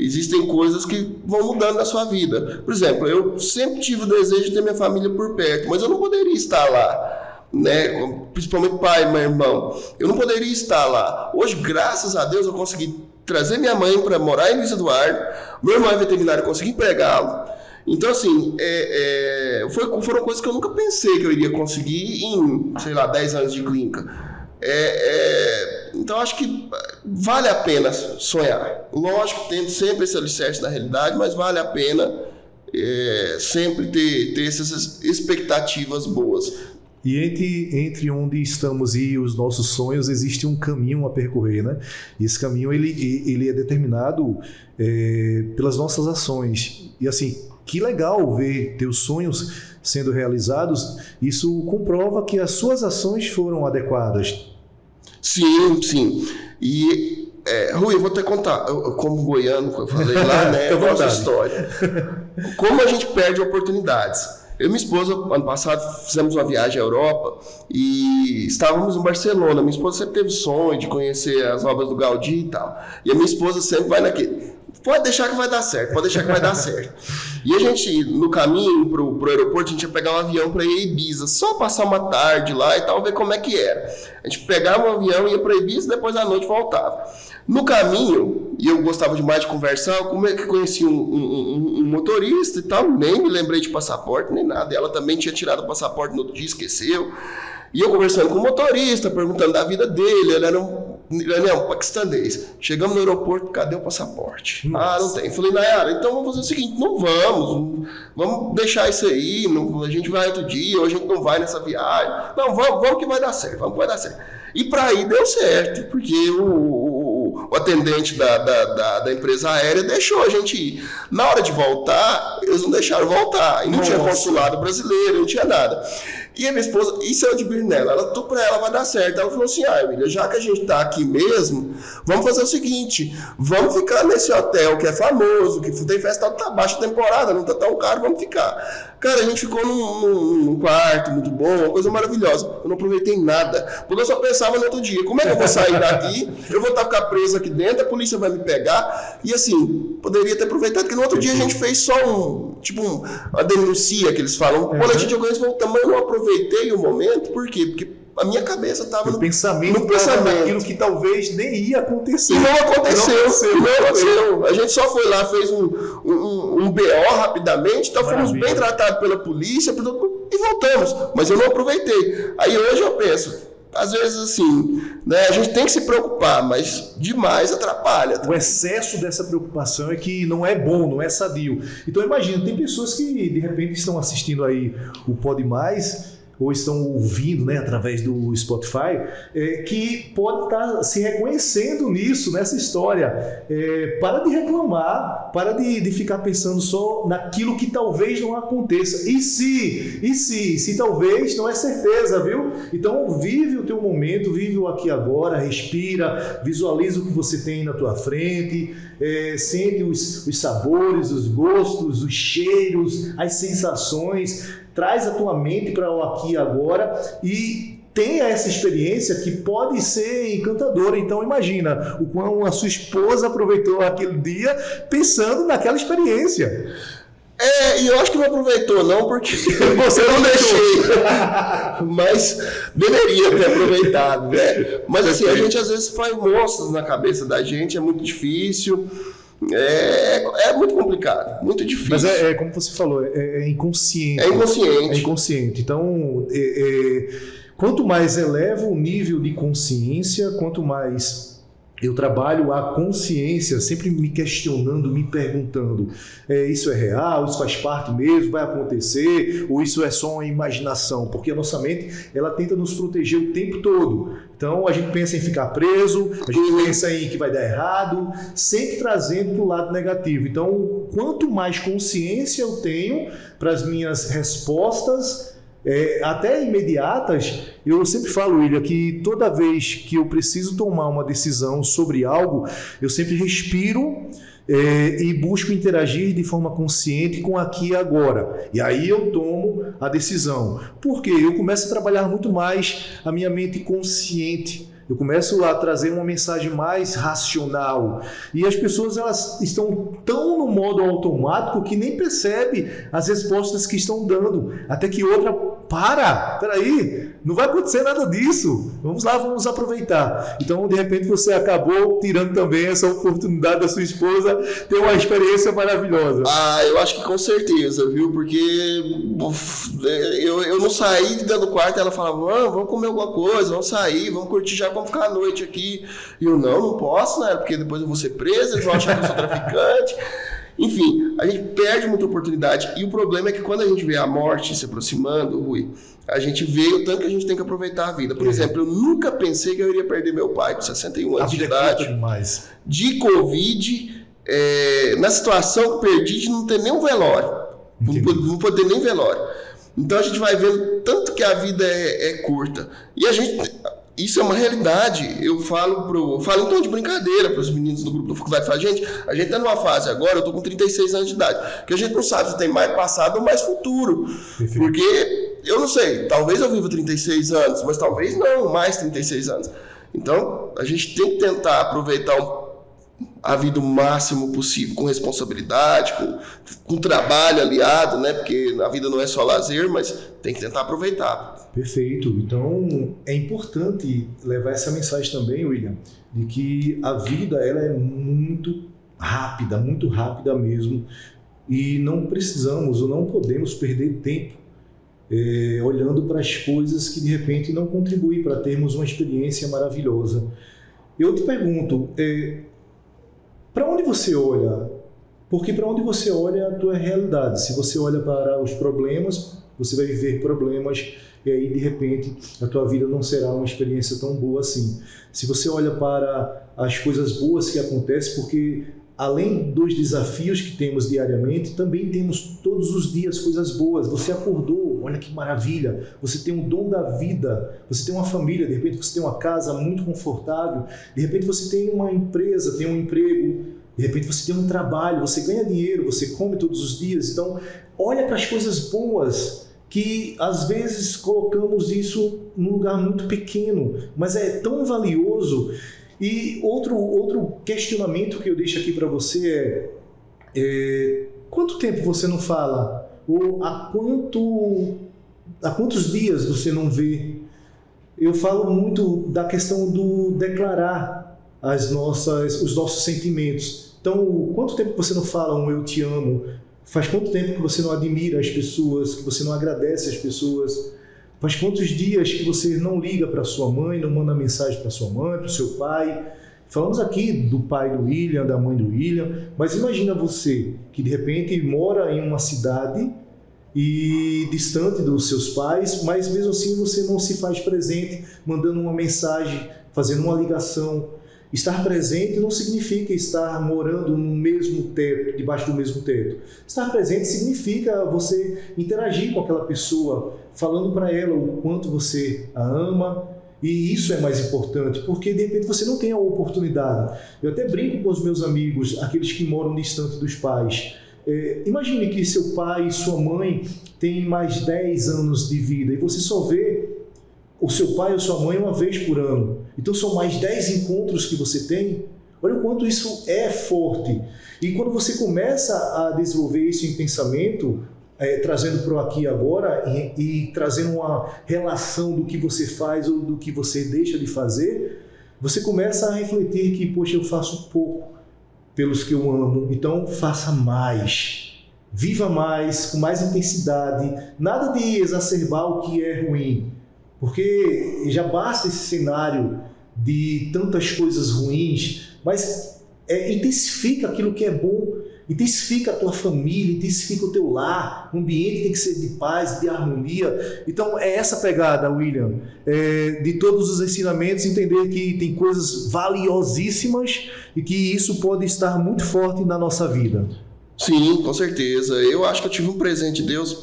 Existem coisas que vão mudando na sua vida. Por exemplo, eu sempre tive o desejo de ter minha família por perto, mas eu não poderia estar lá, né? Principalmente pai, meu irmão. Eu não poderia estar lá. Hoje, graças a Deus, eu consegui trazer minha mãe para morar em Luiz Eduardo. Meu irmão é veterinário, eu consegui empregá-lo. Então, assim, foram coisas que eu nunca pensei que eu iria conseguir em, 10 anos de clínica. Então, acho que vale a pena sonhar. Lógico, tendo sempre esse alicerce da realidade, mas vale a pena sempre ter essas expectativas boas.
E entre onde estamos e os nossos sonhos existe um caminho a percorrer, né? E esse caminho ele é determinado pelas nossas ações. E assim, que legal ver teus sonhos sendo realizados. Isso comprova que as suas ações foram adequadas.
Sim. E Rui, eu vou te contar, como goiano, que eu falei lá, né? Eu gosto da história. Como a gente perde oportunidades. Eu e minha esposa, ano passado, fizemos uma viagem à Europa e estávamos em Barcelona. Minha esposa sempre teve o sonho de conhecer as obras do Gaudí e tal. E a minha esposa sempre vai naquele: pode deixar que vai dar certo. E a gente, no caminho pro aeroporto, a gente ia pegar um avião para ir a Ibiza, só passar uma tarde lá e tal, ver como é que era. A gente pegava um avião, ia para Ibiza e depois à noite voltava. No caminho, e eu gostava demais de conversar, como é que conheci um motorista e tal, nem me lembrei de passaporte, nem nada. Ela também tinha tirado o passaporte no outro dia, esqueceu. E eu conversando com o motorista, perguntando da vida dele, ele era um paquistanês. Chegamos no aeroporto, cadê o passaporte? Nossa. Não tem. Falei, Nayara, então vamos fazer o seguinte, não vamos deixar isso aí, a gente vai outro dia, ou a gente não vai nessa viagem. Não, vamos que vai dar certo, E para ir deu certo, porque o atendente da empresa aérea deixou a gente ir. Na hora de voltar, eles não deixaram voltar. E não tinha consulado brasileiro, não tinha nada. E a minha esposa, isso é o de Birnella, pra ela vai dar certo. Ela falou assim: William, já que a gente tá aqui mesmo, vamos fazer o seguinte, vamos ficar nesse hotel que é famoso, que tem festa, tá baixa temporada, não tá tão caro, vamos ficar. Cara, a gente ficou num quarto muito bom, uma coisa maravilhosa. Eu não aproveitei nada, porque eu só pensava no outro dia: como é que eu vou sair daqui? Eu vou ficar preso aqui dentro, a polícia vai me pegar. E assim, poderia ter aproveitado, porque no outro dia a gente fez só uma denuncia que eles falam, um boletim de ocorrência, voltamos, mas eu não aproveitei o momento. Por quê? Porque a minha cabeça estava no pensamento
daquilo que talvez nem ia acontecer.
E não aconteceu. A gente só foi lá, fez um BO rapidamente, então fomos bem tratados pela polícia, e e voltamos, mas eu não aproveitei. Aí hoje eu penso, às vezes assim, né, a gente tem que se preocupar, mas demais atrapalha.
O excesso dessa preocupação é que não é bom, não é sadio. Então imagina, tem pessoas que de repente estão assistindo aí o Pode Mais, ou estão ouvindo, né, através do Spotify, que pode estar se reconhecendo nisso, nessa história. Para de reclamar, para de ficar pensando só naquilo que talvez não aconteça. E se talvez, não é certeza, viu? Então vive o teu momento, vive o aqui e agora, respira, visualiza o que você tem na tua frente, sente os sabores, os gostos, os cheiros, as sensações. Traz a tua mente para o aqui e agora e tenha essa experiência que pode ser encantadora. Então imagina o quão a sua esposa aproveitou aquele dia pensando naquela experiência.
E eu acho que não aproveitou não, porque você não deixei, mas deveria ter aproveitado, né? Mas assim, a gente às vezes faz monstros na cabeça da gente, é muito difícil. É muito complicado, muito difícil.
Mas como você falou, é inconsciente.
É inconsciente.
É inconsciente. Então, quanto mais eleva o nível de consciência, quanto mais eu trabalho a consciência, sempre me questionando, me perguntando, isso é real, isso faz parte mesmo, vai acontecer, ou isso é só uma imaginação? Porque a nossa mente, ela tenta nos proteger o tempo todo. Então a gente pensa em ficar preso, a gente pensa em que vai dar errado, sempre trazendo para o lado negativo. Então, quanto mais consciência eu tenho para as minhas respostas, até imediatas, eu sempre falo, William, que toda vez que eu preciso tomar uma decisão sobre algo, eu sempre respiro e busco interagir de forma consciente com aqui e agora. E aí eu tomo a decisão. Por quê? Eu começo a trabalhar muito mais a minha mente consciente. Eu começo a trazer uma mensagem mais racional. E as pessoas, elas estão tão no modo automático que nem percebe as respostas que estão dando. Até que outra, peraí, não vai acontecer nada disso. Vamos lá, vamos aproveitar. Então, de repente, você acabou tirando também essa oportunidade da sua esposa ter uma experiência maravilhosa.
Eu acho que com certeza, viu? Porque eu não saí de dentro do quarto, ela falava, vamos comer alguma coisa, vamos sair, vamos curtir já, vamos ficar à noite aqui. E eu, não posso, né? Porque depois eu vou ser presa, eles vão achar que eu sou traficante. Enfim, a gente perde muita oportunidade. E o problema é que quando a gente vê a morte se aproximando, Rui, a gente vê o tanto que a gente tem que aproveitar a vida. Por exemplo, eu nunca pensei que eu iria perder meu pai com 61 anos de idade. De Covid, na situação que perdi de não ter nem um velório. Não poder nem velório. Então a gente vai vendo tanto que a vida é curta. E a gente... Isso é uma realidade. Eu falo em tom de brincadeira para os meninos do grupo da faculdade. Falo, gente, a gente está numa fase agora, eu estou com 36 anos de idade, que a gente não sabe se tem mais passado ou mais futuro. Perfeito. Porque, eu não sei, talvez eu viva 36 anos, mas talvez não, mais 36 anos. Então, a gente tem que tentar aproveitar a vida o máximo possível, com responsabilidade, com trabalho aliado, né? Porque a vida não é só lazer, mas tem que tentar aproveitar.
Perfeito. Então, é importante levar essa mensagem também, William, de que a vida ela é muito rápida mesmo, e não precisamos ou não podemos perder tempo olhando para as coisas que de repente não contribuem para termos uma experiência maravilhosa. Eu te pergunto, para onde você olha? Porque para onde você olha a tua realidade. Se você olha para os problemas, você vai viver problemas e aí de repente a tua vida não será uma experiência tão boa assim. Se você olha para as coisas boas que acontecem, porque além dos desafios que temos diariamente, também temos todos os dias coisas boas. Você acordou, olha que maravilha, você tem o dom da vida, você tem uma família, de repente você tem uma casa muito confortável, de repente você tem uma empresa, tem um emprego, de repente você tem um trabalho, você ganha dinheiro, você come todos os dias. Então, olha para as coisas boas, que às vezes colocamos isso num lugar muito pequeno, mas é tão valioso. E outro questionamento que eu deixo aqui para você quanto tempo você não fala? Ou há quantos dias você não vê? Eu falo muito da questão do declarar os nossos sentimentos. Então, quanto tempo você não fala um eu te amo? Faz quanto tempo que você não admira as pessoas, que você não agradece as pessoas? Faz quantos dias que você não liga para sua mãe, não manda mensagem para sua mãe, para o seu pai? Falamos aqui do pai do William, da mãe do William, mas imagina você que de repente mora em uma cidade e distante dos seus pais, mas mesmo assim você não se faz presente, mandando uma mensagem, fazendo uma ligação. Estar presente não significa estar morando no mesmo teto, debaixo do mesmo teto. Estar presente significa você interagir com aquela pessoa, falando para ela o quanto você a ama, e isso é mais importante, porque de repente você não tem a oportunidade. Eu até brinco com os meus amigos, aqueles que moram distante dos pais. Imagine que seu pai e sua mãe têm mais 10 anos de vida, e você só vê o seu pai ou sua mãe uma vez por ano. Então são mais 10 encontros que você tem. Olha o quanto isso é forte. E quando você começa a desenvolver isso em pensamento, trazendo para o aqui e agora e trazendo uma relação do que você faz ou do que você deixa de fazer, você começa a refletir que, poxa, eu faço pouco pelos que eu amo, então faça mais. Viva mais, com mais intensidade. Nada de exacerbar o que é ruim. Porque já basta esse cenário de tantas coisas ruins, mas intensifica aquilo que é bom, intensifica a tua família, intensifica o teu lar, o ambiente tem que ser de paz, de harmonia. Então é essa pegada, William, de todos os ensinamentos, entender que tem coisas valiosíssimas e que isso pode estar muito forte na nossa vida.
Sim, com certeza. Eu acho que eu tive um presente de Deus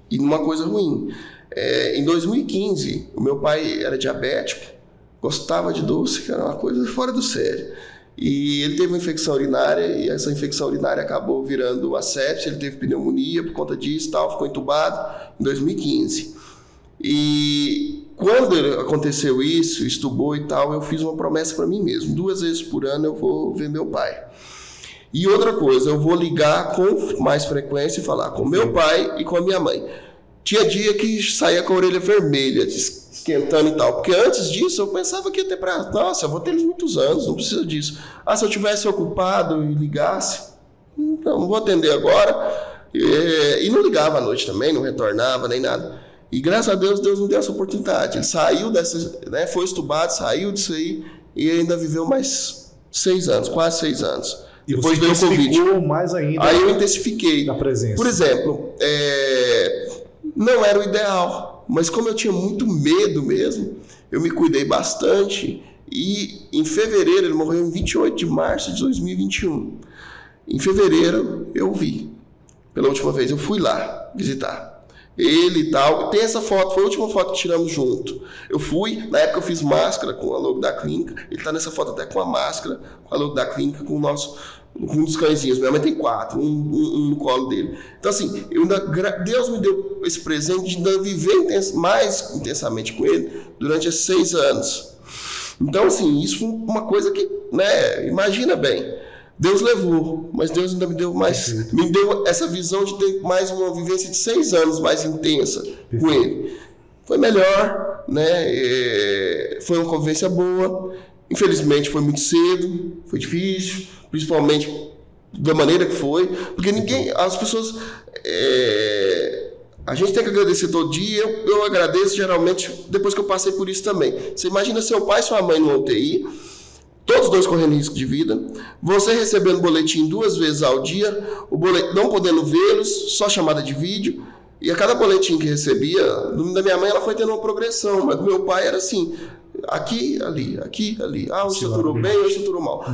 e uma coisa ruim. Em 2015, o meu pai era diabético, gostava de doce, que era uma coisa fora do sério. E ele teve uma infecção urinária, e essa infecção urinária acabou virando uma sepse, ele teve pneumonia por conta disso, ficou entubado em 2015. E quando aconteceu isso, estubou e tal, eu fiz uma promessa para mim mesmo: 2 vezes por ano eu vou ver meu pai. E outra coisa, eu vou ligar com mais frequência e falar com meu pai e com a minha mãe. Tinha dia que saía com a orelha vermelha, esquentando e tal. Porque antes disso eu pensava que ia ter nossa, eu vou ter eles muitos anos, não precisa disso. Se eu tivesse ocupado e ligasse, não vou atender agora. E não ligava à noite também, não retornava nem nada. E graças a Deus, Deus me deu essa oportunidade. Ele saiu dessa, né, foi estubado, saiu disso aí e ainda viveu mais 6 anos, quase 6 anos.
E
depois
você
veio o Covid.
Mais ainda.
Aí eu intensifiquei.
Na presença.
Por exemplo, não era o ideal, mas como eu tinha muito medo mesmo, eu me cuidei bastante. E em fevereiro, ele morreu em 28 de março de 2021. Em fevereiro, eu vi. Pela última vez, eu fui lá visitar ele e tal. Tem essa foto, foi a última foto que tiramos junto. Eu fui, na época eu fiz máscara com a logo da clínica. Ele tá nessa foto até com a máscara, com a logo da clínica, com um dos cãezinhos. Minha mãe tem 4, um no colo dele. Então assim, Deus me deu esse presente de ainda viver mais intensamente com ele durante esses 6 anos. Então assim, isso foi uma coisa que, né, imagina bem. Deus levou, mas Deus ainda me deu essa visão de ter mais uma vivência de 6 anos mais intensa com ele. Foi melhor, né? Foi uma convivência boa. Infelizmente foi muito cedo, foi difícil, principalmente da maneira que foi, porque as pessoas, a gente tem que agradecer todo dia. Eu agradeço geralmente depois que eu passei por isso também. Você imagina seu pai e sua mãe no UTI, todos os 2 correndo risco de vida, você recebendo boletim 2 vezes ao dia, o boletim, não podendo vê-los, só chamada de vídeo, e a cada boletim que recebia, da minha mãe ela foi tendo uma progressão, mas do meu pai era assim, aqui, ali, hoje estruturou bem, hoje estruturou mal.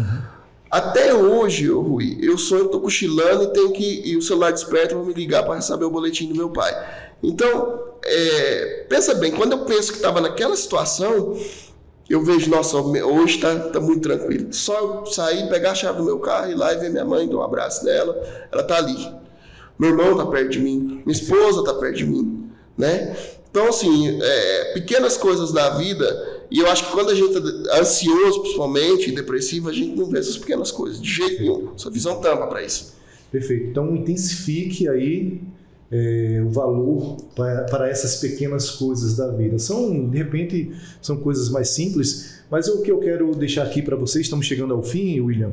Até hoje, Rui, eu sonho, estou cochilando e o celular desperta, eu vou me ligar para saber o boletim do meu pai. Então, pensa bem, quando eu penso que estava naquela situação, eu vejo, nossa, hoje tá muito tranquilo. Só eu sair, pegar a chave do meu carro, ir lá e ver minha mãe, dar um abraço nela, ela tá ali. Meu irmão tá perto de mim, minha esposa tá perto de mim, né? Então, assim, pequenas coisas da vida, e eu acho que quando a gente tá ansioso, principalmente, e depressivo, a gente não vê essas pequenas coisas, de jeito nenhum. Sua visão tampa para isso.
Perfeito. Então, intensifique aí o valor para essas pequenas coisas da vida. De repente, são coisas mais simples, mas o que eu quero deixar aqui para vocês, estamos chegando ao fim, William,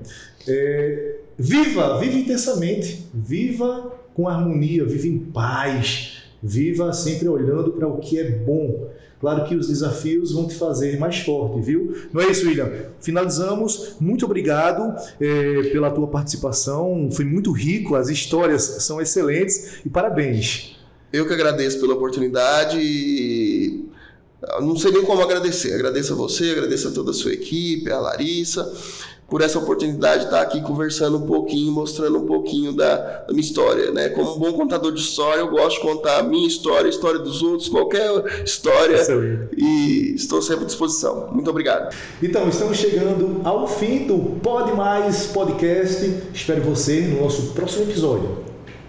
viva intensamente, viva com harmonia, viva em paz, viva sempre olhando para o que é bom. Claro que os desafios vão te fazer mais forte, viu? Não é isso, William? Finalizamos. Muito obrigado pela tua participação. Foi muito rico, as histórias são excelentes e parabéns.
Eu que agradeço pela oportunidade e não sei nem como agradecer. Agradeço a você, agradeço a toda a sua equipe, a Larissa, por essa oportunidade de estar aqui conversando um pouquinho, mostrando um pouquinho da minha história, né? Como um bom contador de história, eu gosto de contar a minha história, a história dos outros, qualquer história. Excelente. E estou sempre à disposição. Muito obrigado.
Então, estamos chegando ao fim do Pode Mais Podcast. Espero você no nosso próximo episódio.